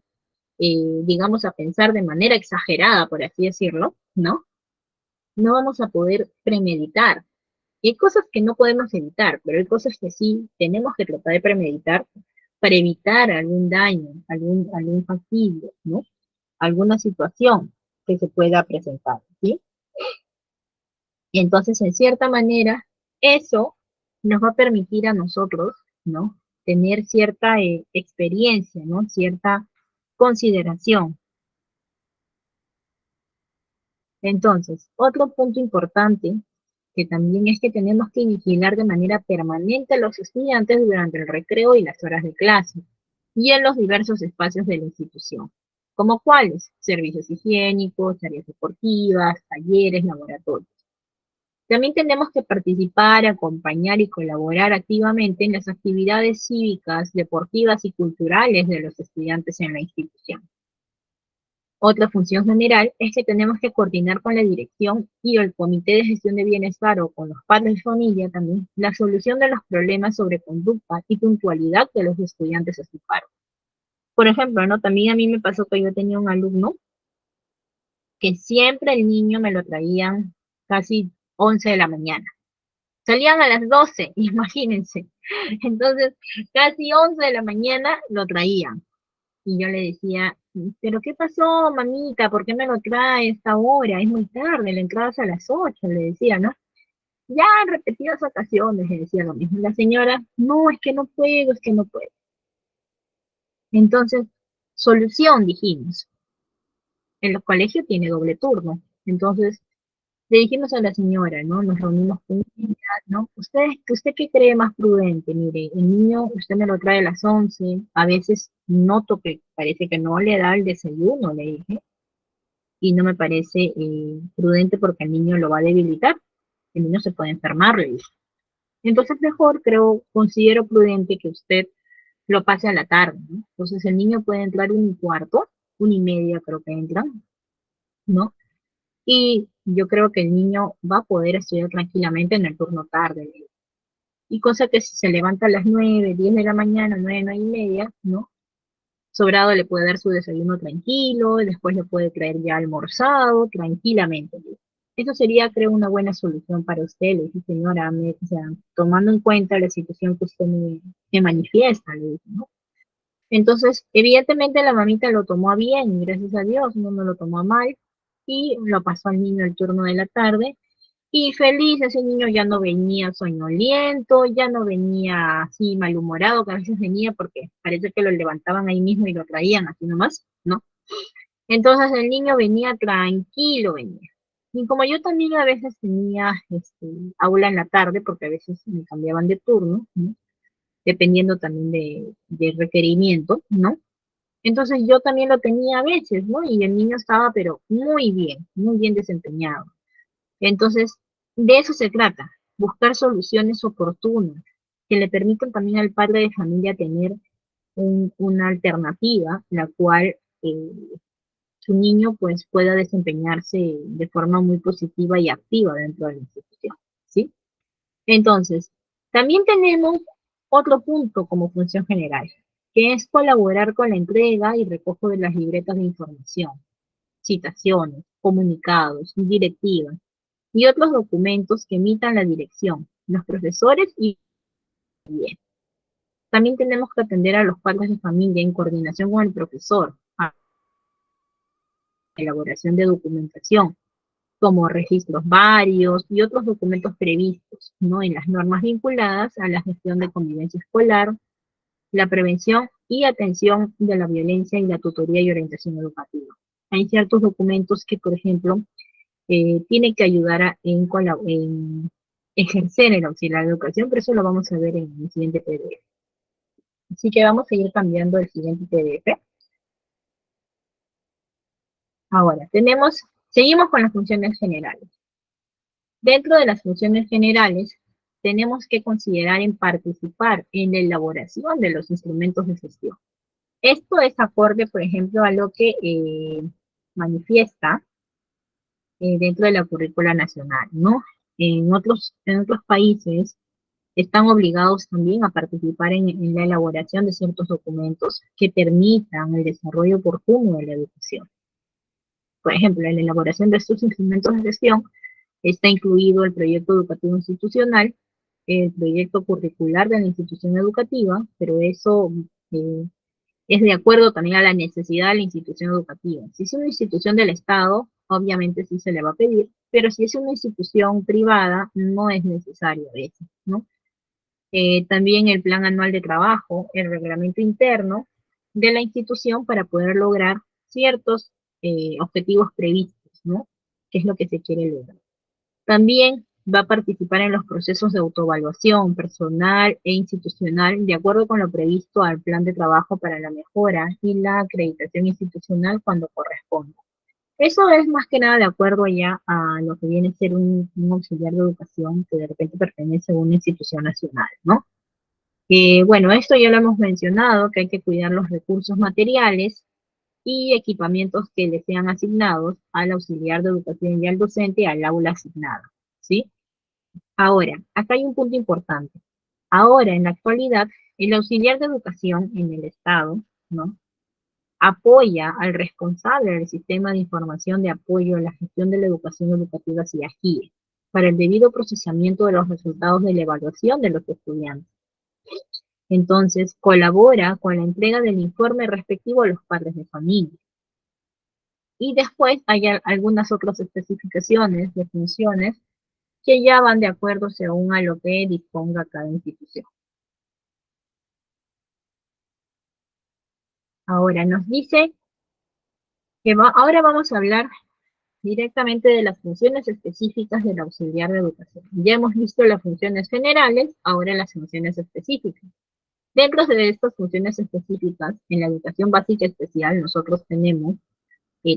digamos, a pensar de manera exagerada, por así decirlo, ¿no? No vamos a poder premeditar. Y hay cosas que no podemos evitar, pero hay cosas que sí tenemos que tratar de premeditar para evitar algún daño, algún fastidio, ¿no? Alguna situación que se pueda presentar, ¿sí? Y entonces, en cierta manera, eso nos va a permitir a nosotros, ¿no? Tener cierta experiencia, ¿no? Cierta consideración. Entonces, otro punto importante que también es que tenemos que vigilar de manera permanente a los estudiantes durante el recreo y las horas de clase y en los diversos espacios de la institución, como cuáles, servicios higiénicos, áreas deportivas, talleres, laboratorios. También tenemos que participar, acompañar y colaborar activamente en las actividades cívicas, deportivas y culturales de los estudiantes en la institución. Otra función general es que tenemos que coordinar con la dirección y el comité de gestión de bienestar o con los padres de familia también la solución de los problemas sobre conducta y puntualidad de los estudiantes a su cargo. Por ejemplo, ¿no? También a mí me pasó que yo tenía un alumno que siempre el niño me lo traían casi 11 de la mañana. Salían a las 12, imagínense. Entonces, casi 11 de la mañana lo traían. Y yo le decía, pero ¿qué pasó, mamita? ¿Por qué me lo trae a esta hora? Es muy tarde, la entrada es a las 8, le decía, ¿no? Ya en repetidas ocasiones le decía lo mismo. La señora, no, es que no puedo, es que no puedo. Entonces, solución, dijimos. En los colegios tiene doble turno. Entonces, le dijimos a la señora, ¿no? Nos reunimos con ella, ¿no? ¿Usted qué cree más prudente? Mire, el niño, usted me lo trae a las 11, a veces noto que parece que no le da el desayuno, le dije, y no me parece prudente porque el niño lo va a debilitar, el niño se puede enfermar, le dije. Entonces mejor considero prudente que usted lo pase a la tarde, ¿no? Entonces el niño puede entrar 1:15, 1:30 creo que entra, ¿no? Y yo creo que el niño va a poder estudiar tranquilamente en el turno tarde. Y cosa que si se levanta a las 9, 10 de la mañana, 9, 9:30, ¿no? Sobrado le puede dar su desayuno tranquilo, después le puede traer ya almorzado tranquilamente. Eso sería, creo, una buena solución para usted, le dije, señora, o sea, tomando en cuenta la situación que usted me manifiesta, le dije, ¿no? Entonces, evidentemente la mamita lo tomó a bien, gracias a Dios, no lo tomó a mal, y lo pasó al niño el turno de la tarde, y feliz, ese niño ya no venía soñoliento, ya no venía así malhumorado, que a veces venía porque parece que lo levantaban ahí mismo y lo traían así nomás, ¿no? Entonces el niño venía tranquilo, venía. Y como yo también a veces tenía aula en la tarde, porque a veces me cambiaban de turno, ¿no? Dependiendo también de requerimiento, ¿no? Entonces yo también lo tenía a veces, ¿no? Y el niño estaba, pero muy bien desempeñado. Entonces, de eso se trata, buscar soluciones oportunas que le permitan también al padre de familia tener una alternativa, la cual su niño pues pueda desempeñarse de forma muy positiva y activa dentro de la institución, ¿sí? Entonces, también tenemos otro punto como función general, que es colaborar con la entrega y recojo de las libretas de información, citaciones, comunicados, directivas y otros documentos que emitan la dirección, los profesores y bien. También tenemos que atender a los padres de familia en coordinación con el profesor, a la elaboración de documentación, como registros varios y otros documentos previstos, ¿no? En las normas vinculadas a la gestión de convivencia escolar, la prevención y atención de la violencia y la tutoría y orientación educativa. Hay ciertos documentos que, por ejemplo, tienen que ayudar en ejercer el auxiliar de educación, pero eso lo vamos a ver en el siguiente PDF. Así que vamos a ir cambiando el siguiente PDF. Ahora, seguimos con las funciones generales. Dentro de las funciones generales, tenemos que considerar en participar en la elaboración de los instrumentos de gestión. Esto es acorde, por ejemplo, a lo que manifiesta dentro de la currícula nacional, ¿no? En otros países están obligados también a participar en la elaboración de ciertos documentos que permitan el desarrollo oportuno de la educación. Por ejemplo, en la elaboración de estos instrumentos de gestión está incluido el proyecto educativo institucional, el proyecto curricular de la institución educativa, pero eso eh, es de acuerdo también a la necesidad de la institución educativa. Si es una institución del Estado, obviamente sí se le va a pedir, pero si es una institución privada, no es necesario eso, ¿no? También el plan anual de trabajo, el reglamento interno de la institución para poder lograr ciertos objetivos previstos, ¿no? ¿Qué es lo que se quiere lograr? También va a participar en los procesos de autoevaluación personal e institucional de acuerdo con lo previsto al plan de trabajo para la mejora y la acreditación institucional cuando corresponda. Eso es más que nada de acuerdo ya a lo que viene a ser un auxiliar de educación que de repente pertenece a una institución nacional, ¿no? Bueno, esto ya lo hemos mencionado, que hay que cuidar los recursos materiales y equipamientos que le sean asignados al auxiliar de educación y al docente al aula asignada, ¿sí? Ahora, acá hay un punto importante. Ahora, en la actualidad, el auxiliar de educación en el Estado, ¿no? Apoya al responsable del sistema de información de apoyo a la gestión de la educación educativa SIAGIE para el debido procesamiento de los resultados de la evaluación de los estudiantes. Entonces, colabora con la entrega del informe respectivo a los padres de familia. Y después hay algunas otras especificaciones de funciones que ya van de acuerdo según a lo que disponga cada institución. Ahora nos dice que ahora vamos a hablar directamente de las funciones específicas del auxiliar de educación. Ya hemos visto las funciones generales, ahora las funciones específicas. Dentro de estas funciones específicas, en la educación básica especial, nosotros tenemos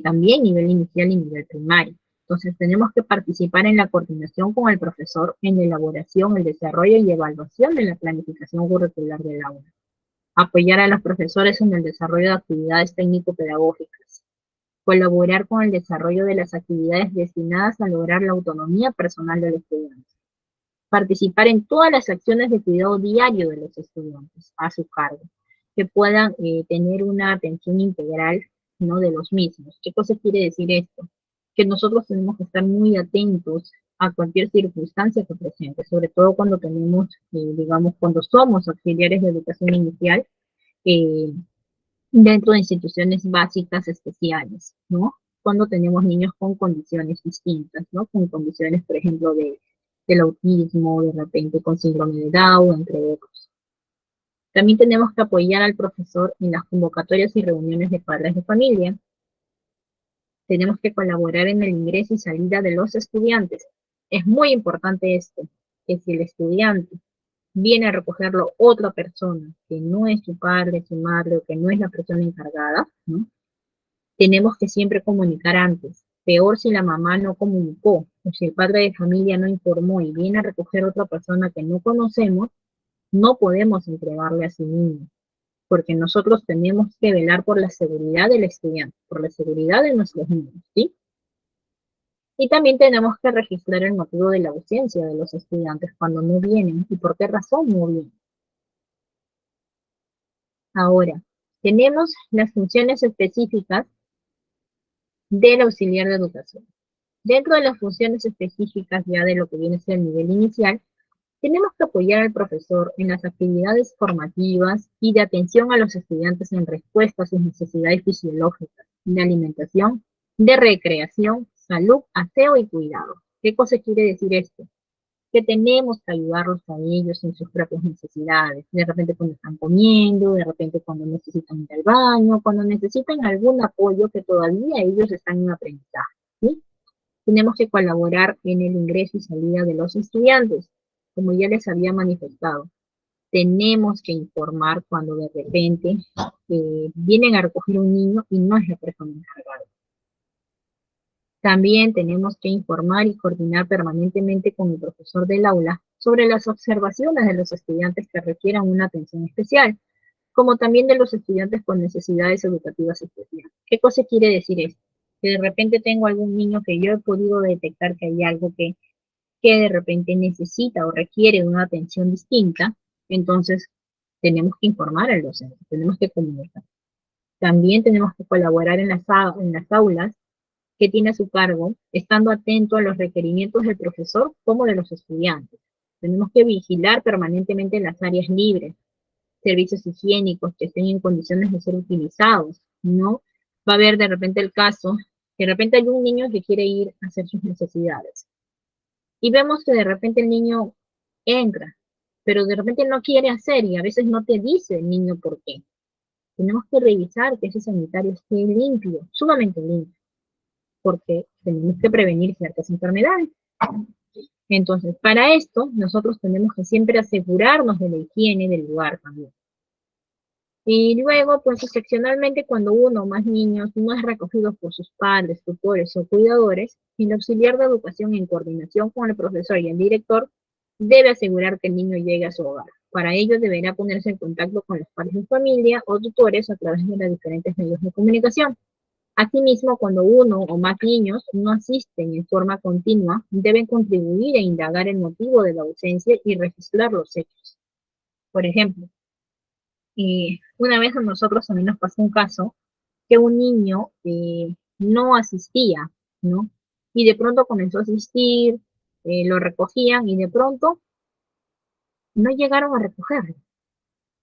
también nivel inicial y nivel primario. Entonces tenemos que participar en la coordinación con el profesor en la elaboración, el desarrollo y evaluación de la planificación curricular del aula. Apoyar a los profesores en el desarrollo de actividades técnico-pedagógicas. Colaborar con el desarrollo de las actividades destinadas a lograr la autonomía personal del estudiante. Participar en todas las acciones de cuidado diario de los estudiantes a su cargo, que puedan tener una atención integral, ¿no? De los mismos. ¿Qué cosa quiere decir esto? Que nosotros tenemos que estar muy atentos a cualquier circunstancia que presente, sobre todo cuando tenemos, digamos, cuando somos auxiliares de educación inicial, eh, dentro de instituciones básicas especiales, ¿no? Cuando tenemos niños con condiciones distintas, ¿no? Con condiciones, por ejemplo, del autismo, de repente con síndrome de Down, entre otros. También tenemos que apoyar al profesor en las convocatorias y reuniones de padres de familia. Tenemos que colaborar en el ingreso y salida de los estudiantes. Es muy importante esto, que si el estudiante viene a recogerlo otra persona, que no es su padre, su madre, o que no es la persona encargada, ¿no? Tenemos que siempre comunicar antes. Peor si la mamá no comunicó, o si el padre de familia no informó y viene a recoger otra persona que no conocemos, no podemos entregarle a su niño, porque nosotros tenemos que velar por la seguridad del estudiante, por la seguridad de nuestros niños, ¿sí? Y también tenemos que registrar el motivo de la ausencia de los estudiantes cuando no vienen y por qué razón no vienen. Ahora, tenemos las funciones específicas del auxiliar de educación. Dentro de las funciones específicas ya de lo que viene a ser el nivel inicial, tenemos que apoyar al profesor en las actividades formativas y de atención a los estudiantes en respuesta a sus necesidades fisiológicas, de alimentación, de recreación, salud, aseo y cuidado. ¿Qué cosa quiere decir esto? Que tenemos que ayudarlos a ellos en sus propias necesidades, de repente cuando están comiendo, de repente cuando necesitan ir al baño, cuando necesitan algún apoyo que todavía ellos están en aprendizaje, ¿sí? Tenemos que colaborar en el ingreso y salida de los estudiantes, como ya les había manifestado. Tenemos que informar cuando de repente vienen a recoger un niño y no es la persona encargada. También tenemos que informar y coordinar permanentemente con el profesor del aula sobre las observaciones de los estudiantes que requieran una atención especial, como también de los estudiantes con necesidades educativas especiales. ¿Qué cosa quiere decir esto? Que de repente tengo algún niño que yo he podido detectar que hay algo que de repente necesita o requiere una atención distinta, entonces tenemos que informar al docente, tenemos que comunicar. También tenemos que colaborar en las aulas que tiene a su cargo, estando atento a los requerimientos del profesor como de los estudiantes. Tenemos que vigilar permanentemente las áreas libres, servicios higiénicos que estén en condiciones de ser utilizados, ¿no? Va a haber de repente el caso que de repente hay un niño que quiere ir a hacer sus necesidades y vemos que de repente el niño entra, pero de repente no quiere hacer y a veces no te dice el niño por qué. Tenemos que revisar que ese sanitario esté limpio, sumamente limpio, porque tenemos que prevenir ciertas enfermedades. Entonces, para esto, nosotros tenemos que siempre asegurarnos de la higiene del lugar también. Y luego, pues excepcionalmente, cuando uno o más niños no es recogido por sus padres, tutores o cuidadores, el auxiliar de educación en coordinación con el profesor y el director debe asegurar que el niño llegue a su hogar. Para ello deberá ponerse en contacto con los padres de familia o tutores a través de los diferentes medios de comunicación. Asimismo, cuando uno o más niños no asisten en forma continua, deben contribuir e indagar el motivo de la ausencia y registrar los hechos. Por ejemplo, una vez a nosotros también nos pasó un caso que un niño no asistía, ¿no? Y de pronto comenzó a asistir, lo recogían y de pronto no llegaron a recogerlo,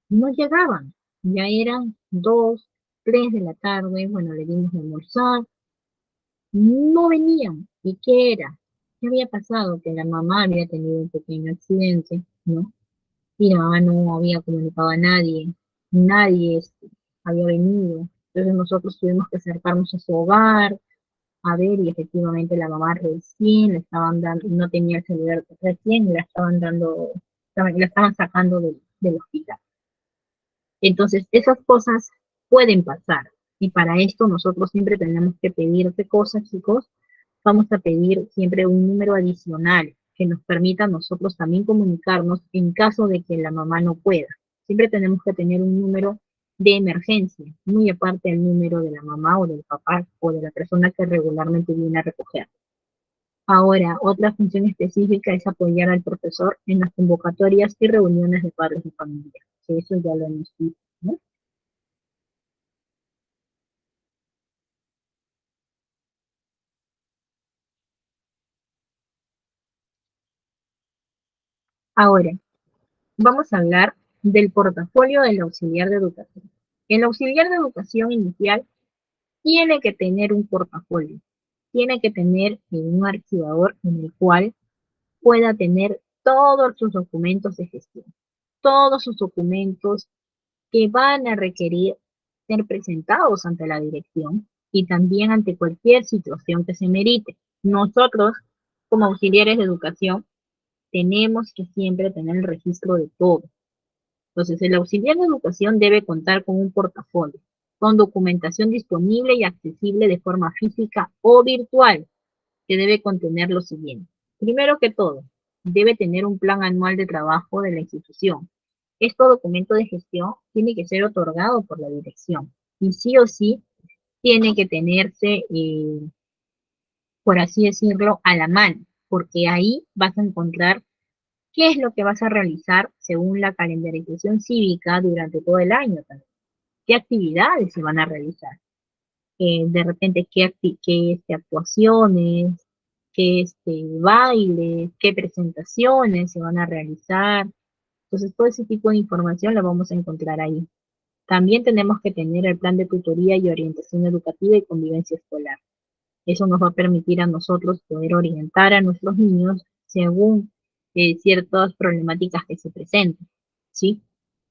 no llegaban. Ya eran 2, 3 de la tarde, bueno, le dimos de almorzar, no venían. ¿Y qué era? ¿Qué había pasado? Que la mamá había tenido un pequeño accidente, ¿no? Y la mamá no había comunicado a nadie, nadie había venido. Entonces nosotros tuvimos que acercarnos a su hogar, a ver, y efectivamente la mamá recién le estaban dando, no tenía el celular, recién la estaban dando, la estaban sacando del hospital. Entonces, esas cosas pueden pasar. Y para esto nosotros siempre tenemos que pedir qué cosas, chicos. Vamos a pedir siempre un número adicional que nos permita a nosotros también comunicarnos en caso de que la mamá no pueda. Siempre tenemos que tener un número de emergencia, muy aparte del número de la mamá o del papá o de la persona que regularmente viene a recoger. Ahora, otra función específica es apoyar al profesor en las convocatorias y reuniones de padres y familia. Eso ya lo hemos visto, ¿no? Ahora, vamos a hablar del portafolio del auxiliar de educación. El auxiliar de educación inicial tiene que tener un portafolio, tiene que tener un archivador en el cual pueda tener todos sus documentos de gestión, todos sus documentos que van a requerir ser presentados ante la dirección y también ante cualquier situación que se merite. Nosotros, como auxiliares de educación, tenemos que siempre tener el registro de todo. Entonces, el auxiliar de educación debe contar con un portafolio, con documentación disponible y accesible de forma física o virtual, que debe contener lo siguiente. Primero que todo, debe tener un plan anual de trabajo de la institución. Este documento de gestión tiene que ser otorgado por la dirección y sí o sí tiene que tenerse, por así decirlo, a la mano, porque ahí vas a encontrar qué es lo que vas a realizar según la calendarización cívica durante todo el año también. qué actividades se van a realizar. De repente qué actuaciones, qué bailes, qué presentaciones se van a realizar. Entonces, todo ese tipo de información la vamos a encontrar ahí. También tenemos que tener el plan de tutoría y orientación educativa y convivencia escolar. Eso nos va a permitir a nosotros poder orientar a nuestros niños según ciertas problemáticas que se presenten, ¿sí?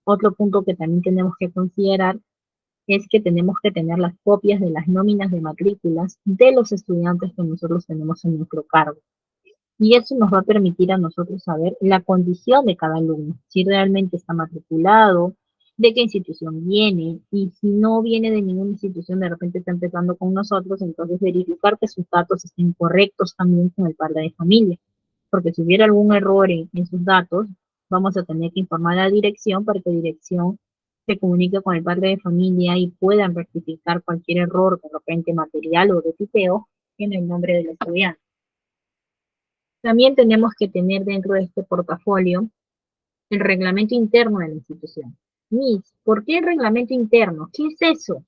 Otro punto que también tenemos que considerar es que tenemos que tener las copias de las nóminas de matrículas de los estudiantes que nosotros tenemos en nuestro cargo. Y eso nos va a permitir a nosotros saber la condición de cada alumno, si realmente está matriculado, de qué institución viene, y si no viene de ninguna institución, de repente está empezando con nosotros, entonces verificar que sus datos estén correctos también con el padre de familia, porque si hubiera algún error en sus datos, vamos a tener que informar a la dirección para que la dirección se comunique con el padre de familia y puedan rectificar cualquier error, de repente material o de tipeo, en el nombre del estudiante. También tenemos que tener dentro de este portafolio el reglamento interno de la institución. Miss, ¿por qué el reglamento interno? ¿Qué es eso?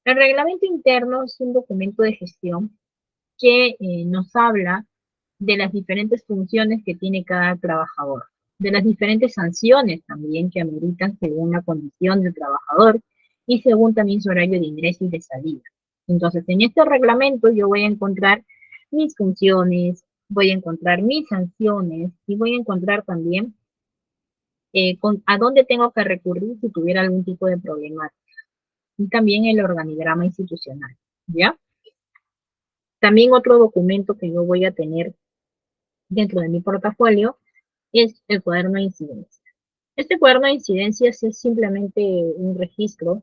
El reglamento interno es un documento de gestión que nos habla de las diferentes funciones que tiene cada trabajador, de las diferentes sanciones también que ameritan según la condición del trabajador y según también su horario de ingreso y de salida. Entonces, en este reglamento yo voy a encontrar mis funciones, voy a encontrar mis sanciones y voy a encontrar también a dónde tengo que recurrir si tuviera algún tipo de problema. Y también el organigrama institucional, ¿ya? También otro documento que yo voy a tener dentro de mi portafolio es el cuaderno de incidencias. Este cuaderno de incidencias es simplemente un registro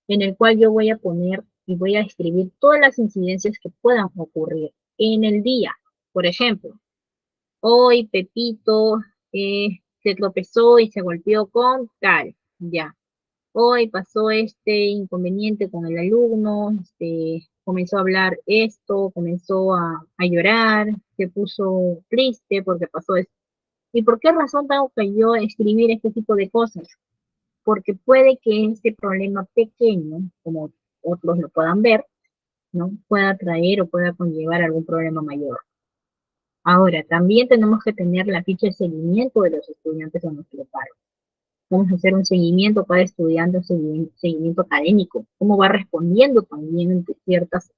en el cual yo voy a poner y voy a escribir todas las incidencias que puedan ocurrir en el día. Por ejemplo, hoy Pepito se tropezó y se golpeó con tal, ya. Hoy pasó este inconveniente con el alumno, comenzó a hablar esto, comenzó a llorar, se puso triste porque pasó esto. ¿Y por qué razón tengo que yo escribir este tipo de cosas? Porque puede que este problema pequeño, como otros lo puedan ver, ¿no? Pueda traer o pueda conllevar algún problema mayor. Ahora, también tenemos que tener la ficha de seguimiento de los estudiantes a nuestro cargo. Vamos a hacer un seguimiento para estudiante, un seguimiento académico, cómo va respondiendo también ante ciertas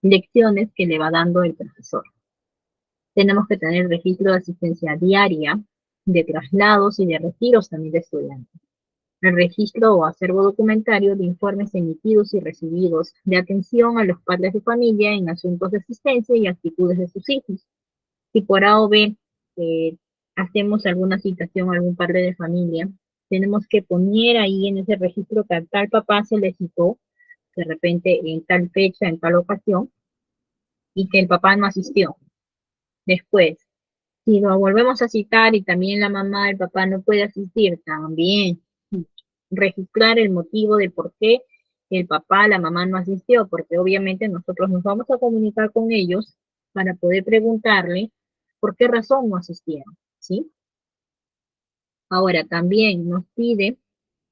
lecciones que le va dando el profesor. Tenemos que tener registro de asistencia diaria, de traslados y de retiros también de estudiantes. El registro o acervo documentario de informes emitidos y recibidos de atención a los padres de familia en asuntos de asistencia y actitudes de sus hijos. Si por A o B eh, hacemos alguna citación a algún padre de familia, tenemos que poner ahí en ese registro que a tal papá se le citó, de repente en tal fecha, en tal ocasión, y que el papá no asistió. Después, si lo volvemos a citar y también la mamá del papá no puede asistir, también registrar el motivo de por qué el papá, la mamá no asistió, porque obviamente nosotros nos vamos a comunicar con ellos para poder preguntarle por qué razón no asistieron, ¿sí? Ahora, también nos pide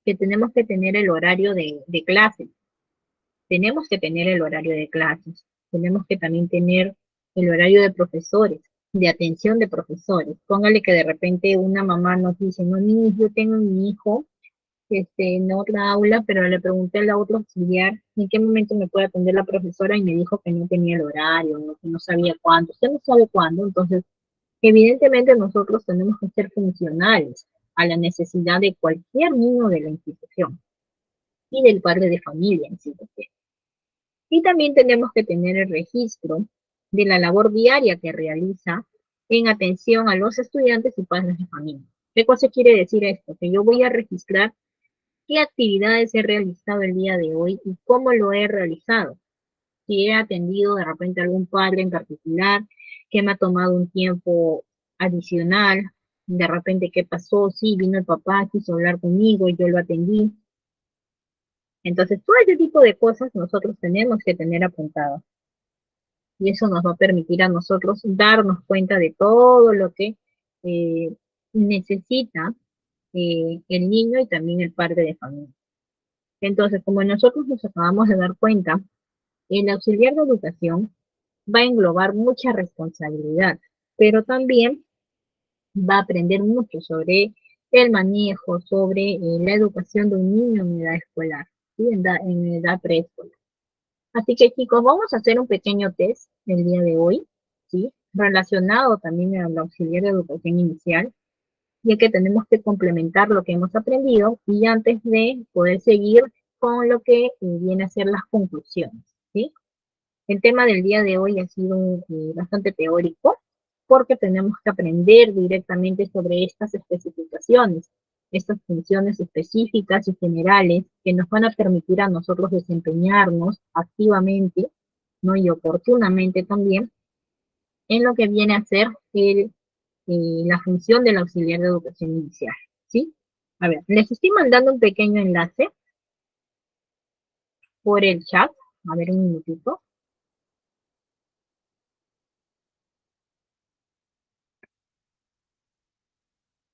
que tenemos que tener el horario de clases, tenemos que tener el horario de clases, tenemos que también tener el horario de profesores, de atención de profesores. Póngale que de repente una mamá nos dice, no, yo tengo a mi hijo en otra aula, pero le pregunté a la otra auxiliar en qué momento me puede atender la profesora y me dijo que no tenía el horario, ¿no? Que no sabía cuándo. Usted no sabe cuándo, entonces evidentemente nosotros tenemos que ser funcionales a la necesidad de cualquier niño de la institución y del padre de familia en sí. Y también tenemos que tener el registro de la labor diaria que realiza en atención a los estudiantes y padres de familia. ¿Qué cosa quiere decir esto? Que yo voy a registrar qué actividades he realizado el día de hoy y cómo lo he realizado. Si he atendido de repente a algún padre en particular, que me ha tomado un tiempo adicional, de repente qué pasó, sí, vino el papá, quiso hablar conmigo y yo lo atendí. Entonces, todo ese tipo de cosas nosotros tenemos que tener apuntado. Y eso nos va a permitir a nosotros darnos cuenta de todo lo que necesita el niño y también el padre de familia. Entonces, como nosotros nos acabamos de dar cuenta, el auxiliar de educación va a englobar mucha responsabilidad, pero también va a aprender mucho sobre el manejo, sobre la educación de un niño en edad escolar, ¿sí? En edad preescolar. Así que chicos, vamos a hacer un pequeño test el día de hoy, ¿sí? Relacionado también al auxiliar de educación inicial, ya que tenemos que complementar lo que hemos aprendido y antes de poder seguir con lo que viene a ser las conclusiones, ¿sí? El tema del día de hoy ha sido bastante teórico porque tenemos que aprender directamente sobre estas especificaciones, estas funciones específicas y generales que nos van a permitir a nosotros desempeñarnos activamente, ¿no? Y oportunamente también en lo que viene a ser la función del auxiliar de educación inicial, ¿sí? A ver, les estoy mandando un pequeño enlace por el chat. A ver, un minutito.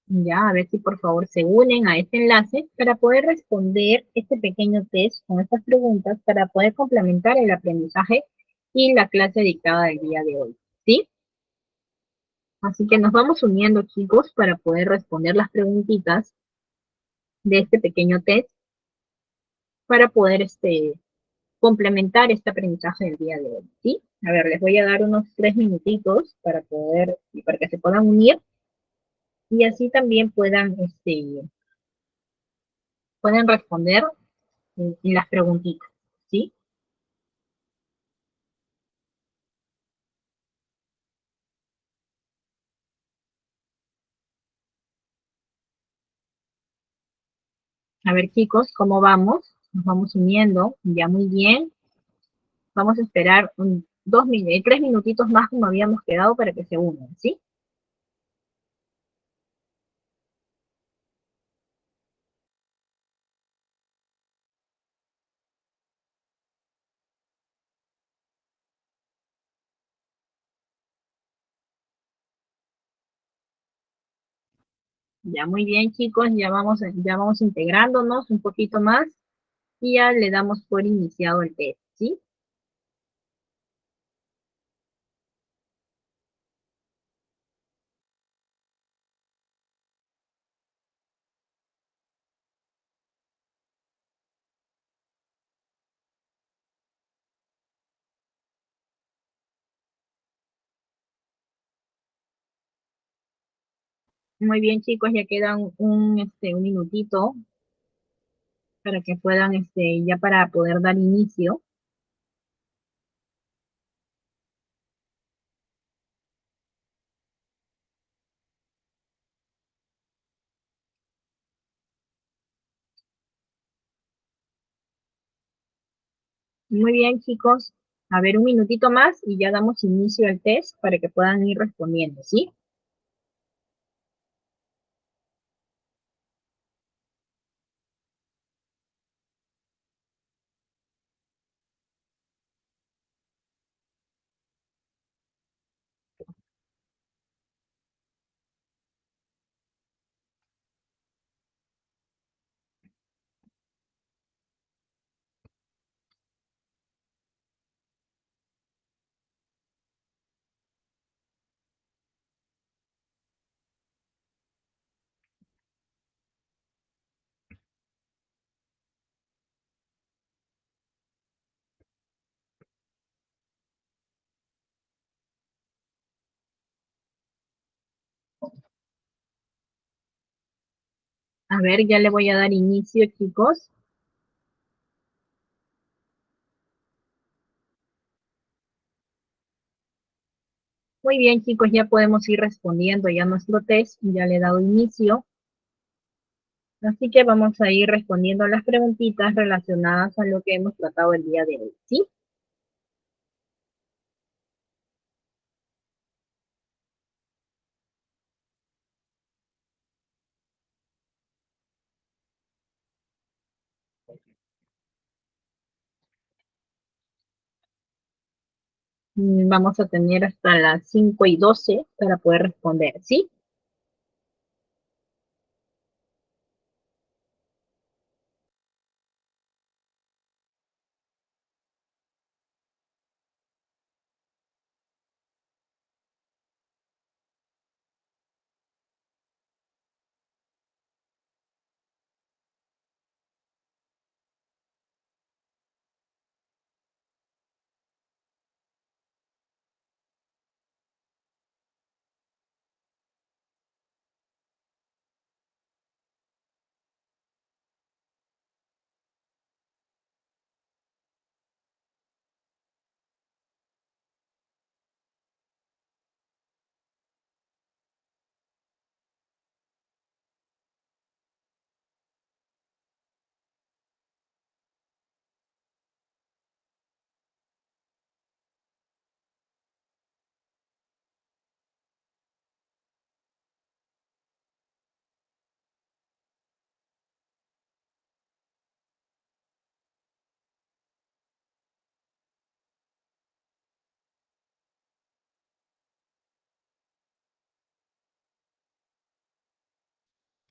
Ya, a ver si por favor se unen a este enlace para poder responder este pequeño test con estas preguntas para poder complementar el aprendizaje y la clase dictada del día de hoy, ¿sí? Así que nos vamos uniendo, chicos, para poder responder las preguntitas de este pequeño test para poder complementar este aprendizaje del día de hoy, ¿sí? A ver, les voy a dar unos 3 minutitos para que se puedan unir y así también pueden responder en las preguntitas, ¿sí? A ver, chicos, ¿cómo vamos? Nos vamos uniendo, ya muy bien. Vamos a esperar 3 minutitos más como habíamos quedado para que se unan, ¿sí? Ya muy bien, chicos, ya vamos integrándonos un poquito más y ya le damos por iniciado el test, ¿sí? Muy bien, chicos, ya queda un minutito para que puedan, ya para poder dar inicio. Muy bien, chicos. A ver, un minutito más y ya damos inicio al test para que puedan ir respondiendo, ¿sí? A ver, ya le voy a dar inicio, chicos. Muy bien, chicos, ya podemos ir respondiendo ya nuestro test. Ya le he dado inicio. Así que vamos a ir respondiendo las preguntitas relacionadas a lo que hemos tratado el día de hoy, ¿sí? Vamos a tener hasta las 5:12 para poder responder, ¿sí?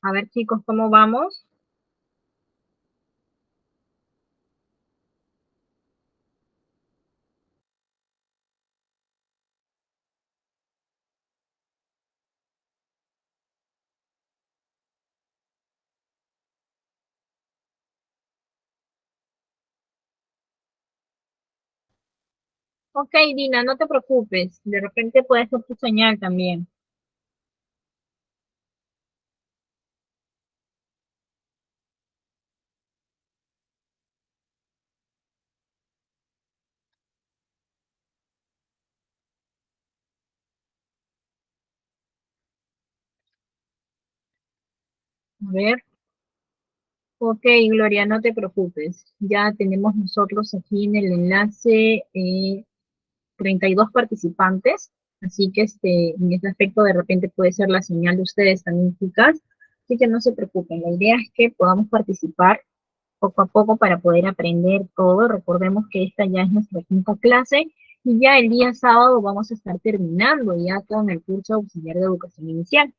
A ver, chicos, ¿cómo vamos? Ok, Dina, no te preocupes. De repente puede ser tu señal también. A ver. Ok, Gloria, no te preocupes. Ya tenemos nosotros aquí en el enlace 32 participantes, así que en este aspecto de repente puede ser la señal de ustedes también, chicas. Así que no se preocupen, la idea es que podamos participar poco a poco para poder aprender todo. Recordemos que esta ya es nuestra quinta clase y ya el día sábado vamos a estar terminando ya con el curso auxiliar de educación inicial.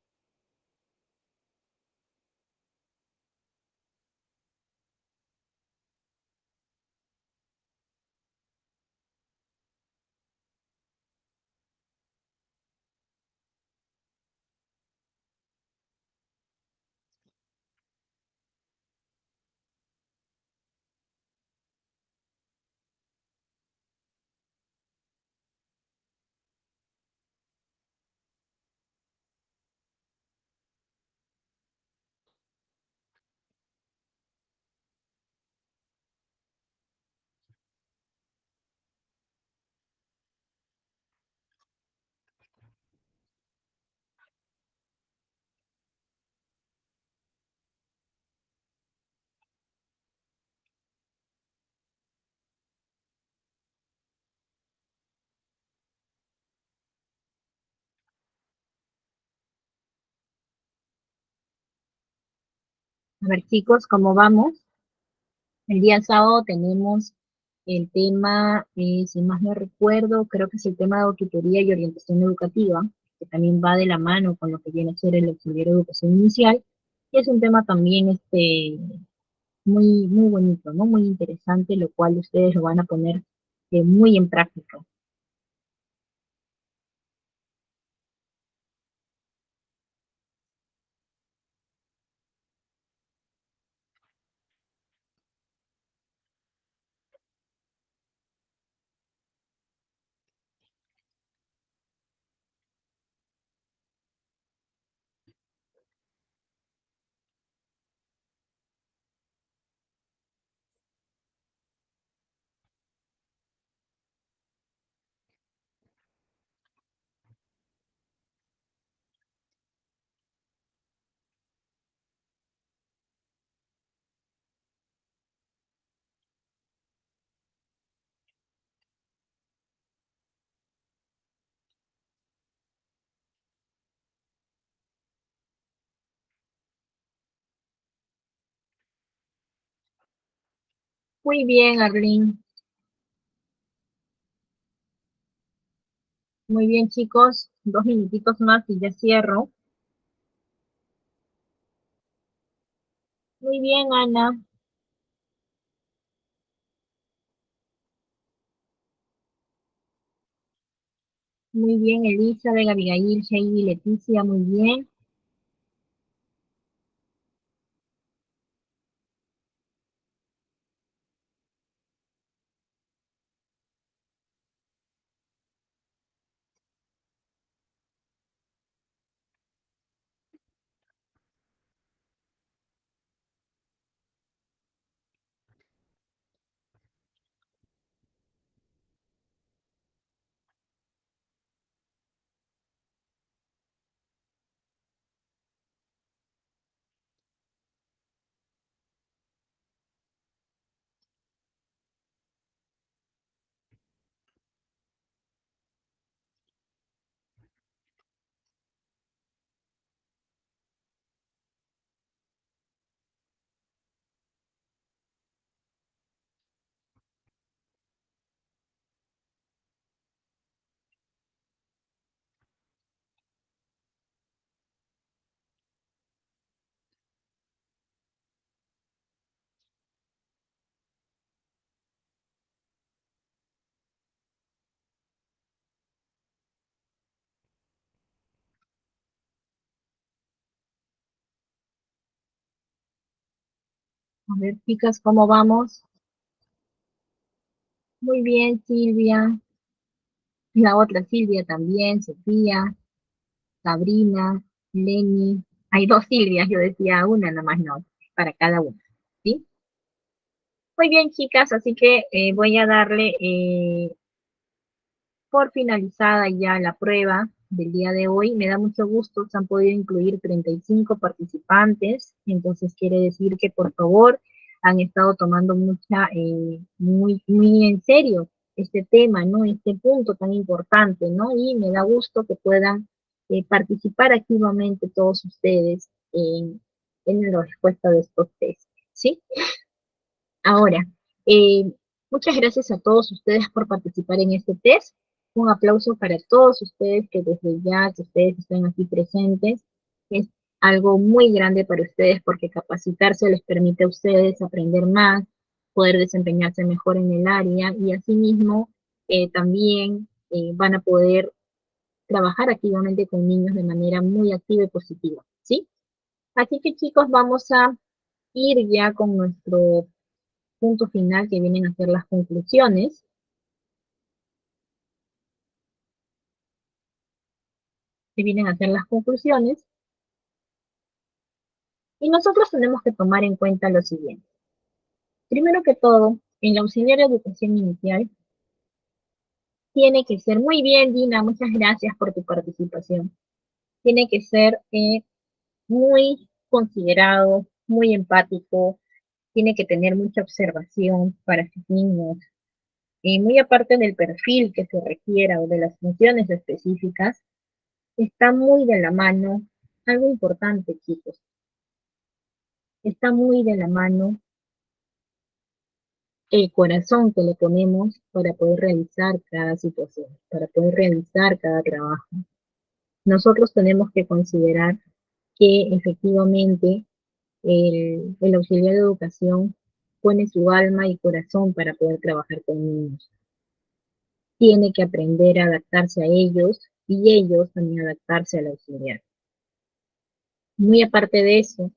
A ver, chicos, ¿cómo vamos? El día sábado tenemos el tema, si más no recuerdo, creo que es el tema de auditoría y orientación educativa, que también va de la mano con lo que viene a ser el auxiliar de educación inicial. Y es un tema también muy, muy bonito, ¿no? Muy interesante, lo cual ustedes lo van a poner muy en práctica. Muy bien, Arlene. Muy bien, chicos. 2 minutitos más y ya cierro. Muy bien, Ana. Muy bien, Elizabeth, Abigail, Heidi, Leticia. Muy bien. A ver, chicas, ¿cómo vamos? Muy bien, Silvia. La otra Silvia también, Sofía, Sabrina, Lenny. Hay dos Silvias, yo decía una, nada más no, para cada una. ¿Sí? Muy bien, chicas, así que voy a darle por finalizada ya la prueba del día de hoy. Me da mucho gusto, se han podido incluir 35 participantes, entonces quiere decir que por favor han estado tomando muy en serio este tema, ¿no? Este punto tan importante, ¿no? Y me da gusto que puedan participar activamente todos ustedes en la respuesta de estos test, ¿sí? Ahora, eh, muchas gracias a todos ustedes por participar en este test. Un aplauso para todos ustedes que desde ya, que ustedes están aquí presentes. Es algo muy grande para ustedes porque capacitarse les permite a ustedes aprender más, poder desempeñarse mejor en el área y asimismo también van a poder trabajar activamente con niños de manera muy activa y positiva, ¿sí? Así que chicos, vamos a ir ya con nuestro punto final que vienen a ser las conclusiones, que vienen a ser las conclusiones, y nosotros tenemos que tomar en cuenta lo siguiente. Primero que todo, en la auxiliar de educación inicial, tiene que ser muy bien, Dina, muchas gracias por tu participación. Tiene que ser muy considerado, muy empático, tiene que tener mucha observación para sus niños. Y muy aparte del perfil que se requiera o de las funciones específicas, está muy de la mano, algo importante, chicos, está muy de la mano el corazón que le ponemos para poder realizar cada situación, para poder realizar cada trabajo. Nosotros tenemos que considerar que efectivamente el auxiliar de educación pone su alma y corazón para poder trabajar con niños. Tiene que aprender a adaptarse a ellos y ellos también adaptarse al auxiliar. Muy aparte de eso,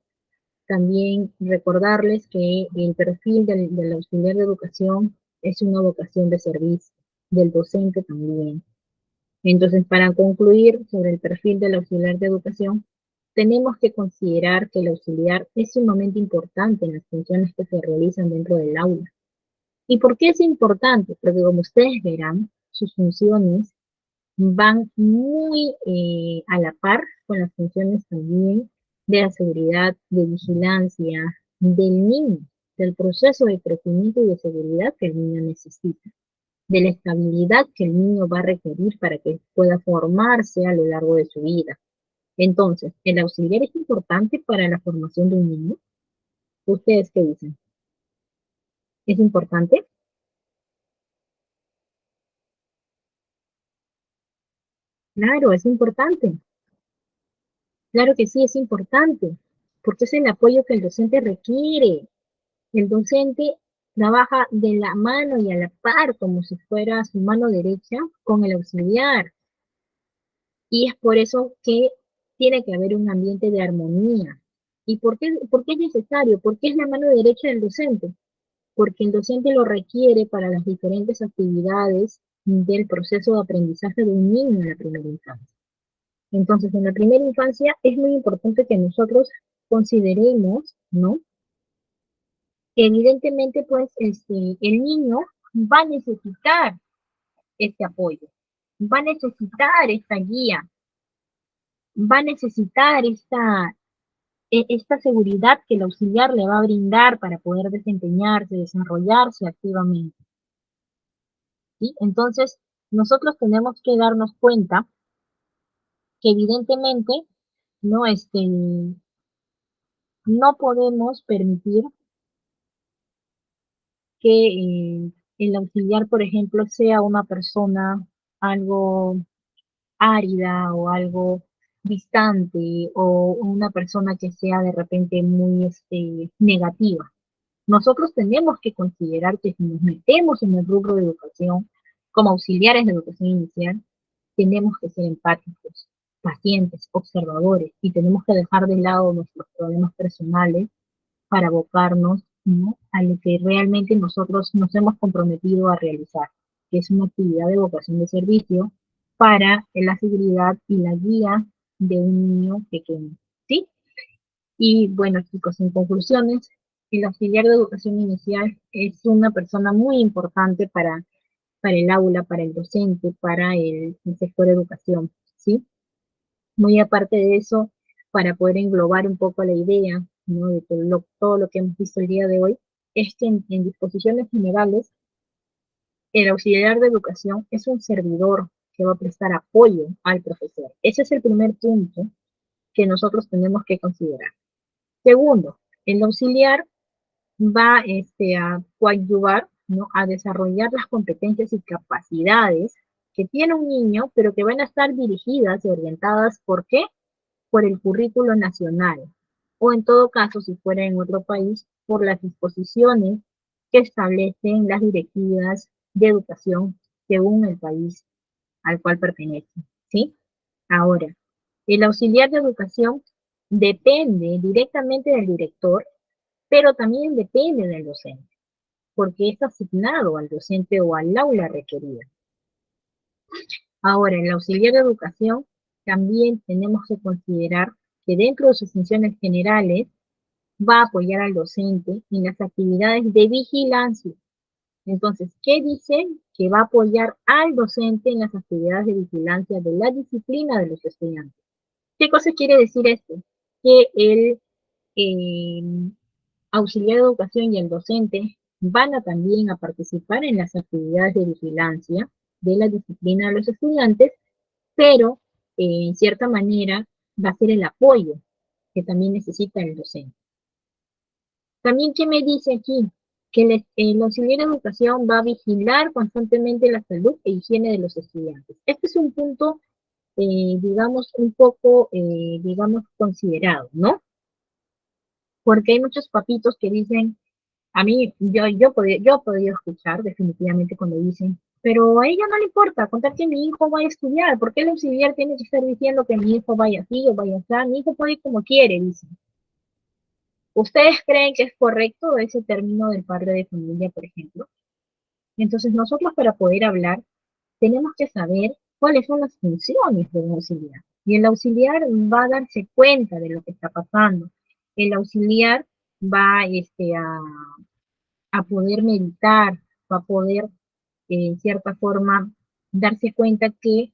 también recordarles que el perfil del auxiliar de educación es una vocación de servicio, del docente también. Entonces, para concluir sobre el perfil del auxiliar de educación, tenemos que considerar que el auxiliar es sumamente importante en las funciones que se realizan dentro del aula. ¿Y por qué es importante? Porque como ustedes verán, sus funciones van muy a la par con las funciones también de la seguridad, de vigilancia del niño, del proceso de crecimiento y de seguridad que el niño necesita, de la estabilidad que el niño va a requerir para que pueda formarse a lo largo de su vida. Entonces, ¿el auxiliar es importante para la formación de un niño? ¿Ustedes qué dicen? ¿Es importante? Claro, es importante. Claro que sí, es importante, porque es el apoyo que el docente requiere. El docente trabaja de la mano y a la par, como si fuera su mano derecha, con el auxiliar. Y es por eso que tiene que haber un ambiente de armonía. ¿Y por qué es necesario? Porque es la mano derecha del docente. Porque el docente lo requiere para las diferentes actividades del proceso de aprendizaje de un niño en la primera infancia. Entonces, en la primera infancia es muy importante que nosotros consideremos, ¿no? Que evidentemente, pues, el niño va a necesitar este apoyo, va a necesitar esta guía, va a necesitar esta seguridad que el auxiliar le va a brindar para poder desempeñarse, desarrollarse activamente, ¿sí? Entonces, nosotros tenemos que darnos cuenta que evidentemente no, no podemos permitir que el auxiliar, por ejemplo, sea una persona algo árida o algo distante o una persona que sea de repente muy negativa. Nosotros tenemos que considerar que si nos metemos en el rubro de educación, como auxiliares de educación inicial, tenemos que ser empáticos, pacientes, observadores y tenemos que dejar de lado nuestros problemas personales para abocarnos ¿no? A lo que realmente nosotros nos hemos comprometido a realizar, que es una actividad de vocación de servicio para la seguridad y la guía de un niño pequeño, ¿sí? Y bueno, chicos, en conclusiones, el auxiliar de educación inicial es una persona muy importante para el aula, para el docente, para el sector de educación, ¿sí? Muy aparte de eso, para poder englobar un poco la idea, ¿no? De todo lo que hemos visto el día de hoy, es que en disposiciones generales, el auxiliar de educación es un servidor que va a prestar apoyo al profesor. Ese es el primer punto que nosotros tenemos que considerar. Segundo, el auxiliar va a coadyuvar, ¿no? A desarrollar las competencias y capacidades que tiene un niño, pero que van a estar dirigidas y orientadas, ¿por qué? Por el currículo nacional, o en todo caso, si fuera en otro país, por las disposiciones que establecen las directivas de educación según el país al cual pertenece, ¿sí? Ahora, el auxiliar de educación depende directamente del director, pero también depende del docente, porque es asignado al docente o al aula requerida. Ahora, el auxiliar de educación también tenemos que considerar que dentro de sus funciones generales va a apoyar al docente en las actividades de vigilancia. Entonces, ¿qué dice? Que va a apoyar al docente en las actividades de vigilancia de la disciplina de los estudiantes. ¿Qué cosa quiere decir esto? Que el eh, auxiliar de educación y el docente van a también a participar en las actividades de vigilancia de la disciplina de los estudiantes, pero en cierta manera va a ser el apoyo que también necesita el docente. También, ¿qué me dice aquí? Que el auxiliar de educación va a vigilar constantemente la salud e higiene de los estudiantes. Este es un punto, digamos, un poco, digamos, considerado, ¿no? Porque hay muchos papitos que dicen, a mí, yo he podido escuchar definitivamente cuando dicen, pero a ella no le importa contar que mi hijo vaya a estudiar, ¿por qué el auxiliar tiene que estar diciendo que mi hijo vaya así o vaya así? Mi hijo puede ir como quiere, dicen. ¿Ustedes creen que es correcto ese término del padre de familia, por ejemplo? Entonces nosotros para poder hablar tenemos que saber cuáles son las funciones de un auxiliar. Y el auxiliar va a darse cuenta de lo que está pasando. El auxiliar va a poder meditar, va a poder, en cierta forma, darse cuenta que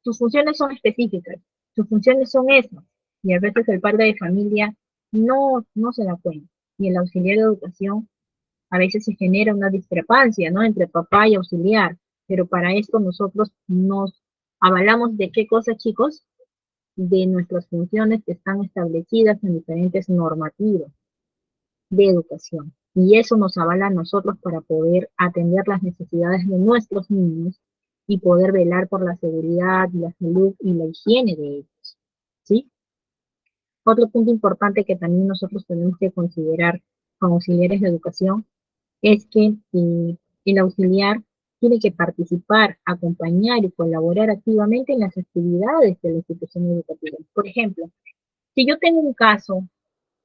sus funciones son específicas, sus funciones son esas, y a veces el padre de familia no se da cuenta. Y el auxiliar de educación a veces se genera una discrepancia, ¿no? Entre papá y auxiliar, pero para esto nosotros nos avalamos de qué cosa, chicos, de nuestras funciones que están establecidas en diferentes normativas de educación. Y eso nos avala a nosotros para poder atender las necesidades de nuestros niños y poder velar por la seguridad, la salud y la higiene de ellos, ¿sí? Otro punto importante que también nosotros tenemos que considerar como auxiliares de educación es que el auxiliar tiene que participar, acompañar y colaborar activamente en las actividades de la institución educativa. Por ejemplo, si yo tengo un caso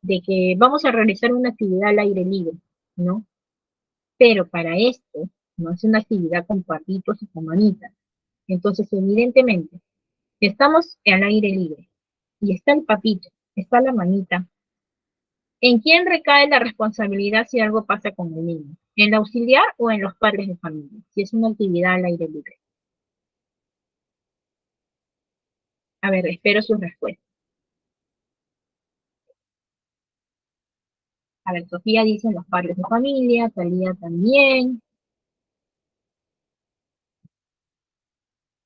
de que vamos a realizar una actividad al aire libre, ¿no? Pero para esto no es una actividad con papitos y con manitas. Entonces, evidentemente, si estamos al aire libre y está el papito, está la manita, ¿en quién recae la responsabilidad si algo pasa con el niño? ¿En el auxiliar o en los padres de familia? Si es una actividad al aire libre. A ver, espero su respuesta. A ver, Sofía dice los padres de familia, Talía también.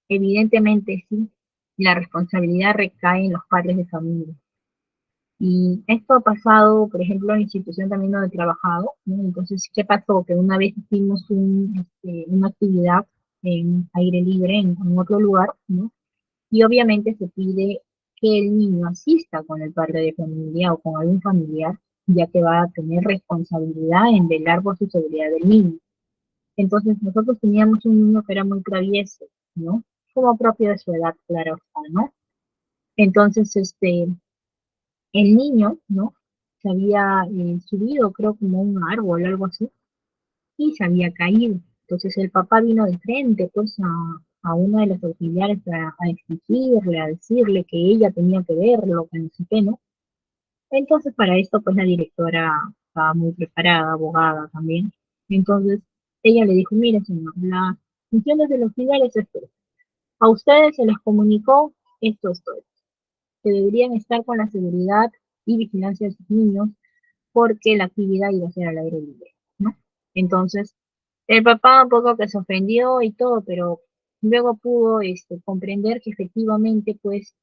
Evidentemente sí, la responsabilidad recae en los padres de familia. Y esto ha pasado, por ejemplo, en la institución también donde he trabajado, ¿no? Entonces, ¿qué pasó? Que una vez hicimos una actividad en aire libre en otro lugar, ¿no? Y obviamente se pide que el niño asista con el padre de familia o con algún familiar, ya que va a tener responsabilidad en velar por su seguridad del niño. Entonces, nosotros teníamos un niño que era muy travieso, ¿no? Como propio de su edad, claro, ¿no? Entonces, el niño, ¿no? se había subido, creo, como un árbol o algo así, y se había caído. Entonces el papá vino de frente, pues, a una de las auxiliares a exigirle, a decirle que ella tenía que verlo, que no sé qué, ¿no? Entonces para esto, pues, la directora estaba muy preparada, abogada también. Entonces ella le dijo, mire, señor, las funciones del auxiliar es esto. A ustedes se les comunicó esto, que deberían estar con la seguridad y vigilancia de sus niños porque la actividad iba a ser al aire libre, ¿no? Entonces, el papá un poco que se ofendió y todo, pero luego pudo comprender que efectivamente, pues,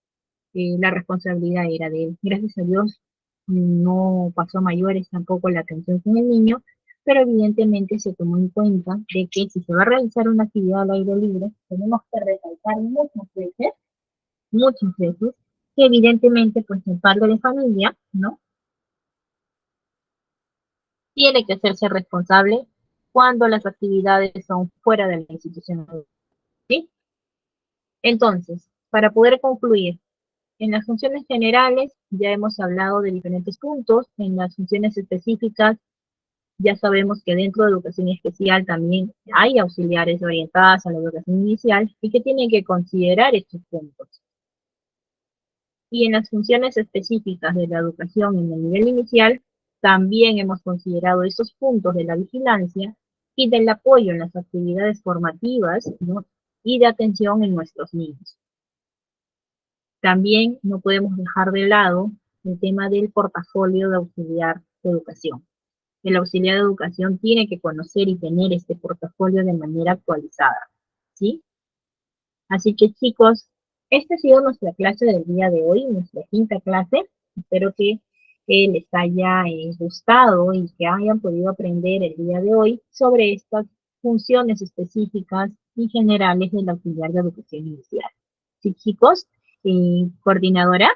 la responsabilidad era de él. Gracias a Dios, no pasó a mayores tampoco la atención con el niño, pero evidentemente se tomó en cuenta de que si se va a realizar una actividad al aire libre, tenemos que recalcar muchas veces, que evidentemente, pues, el padre de familia, ¿no? Tiene que hacerse responsable cuando las actividades son fuera de la institución, ¿sí? Entonces, para poder concluir, en las funciones generales ya hemos hablado de diferentes puntos, en las funciones específicas ya sabemos que dentro de educación especial también hay auxiliares orientadas a la educación inicial y que tienen que considerar estos puntos. Y en las funciones específicas de la educación en el nivel inicial, también hemos considerado esos puntos de la vigilancia y del apoyo en las actividades formativas, ¿no? Y de atención en nuestros niños. También no podemos dejar de lado el tema del portafolio de auxiliar de educación. El auxiliar de educación tiene que conocer y tener este portafolio de manera actualizada, ¿sí? Así que, chicos, esta ha sido nuestra clase del día de hoy, nuestra quinta clase. Espero que les haya gustado y que hayan podido aprender el día de hoy sobre estas funciones específicas y generales del auxiliar de educación inicial. Sí, chicos, coordinadora.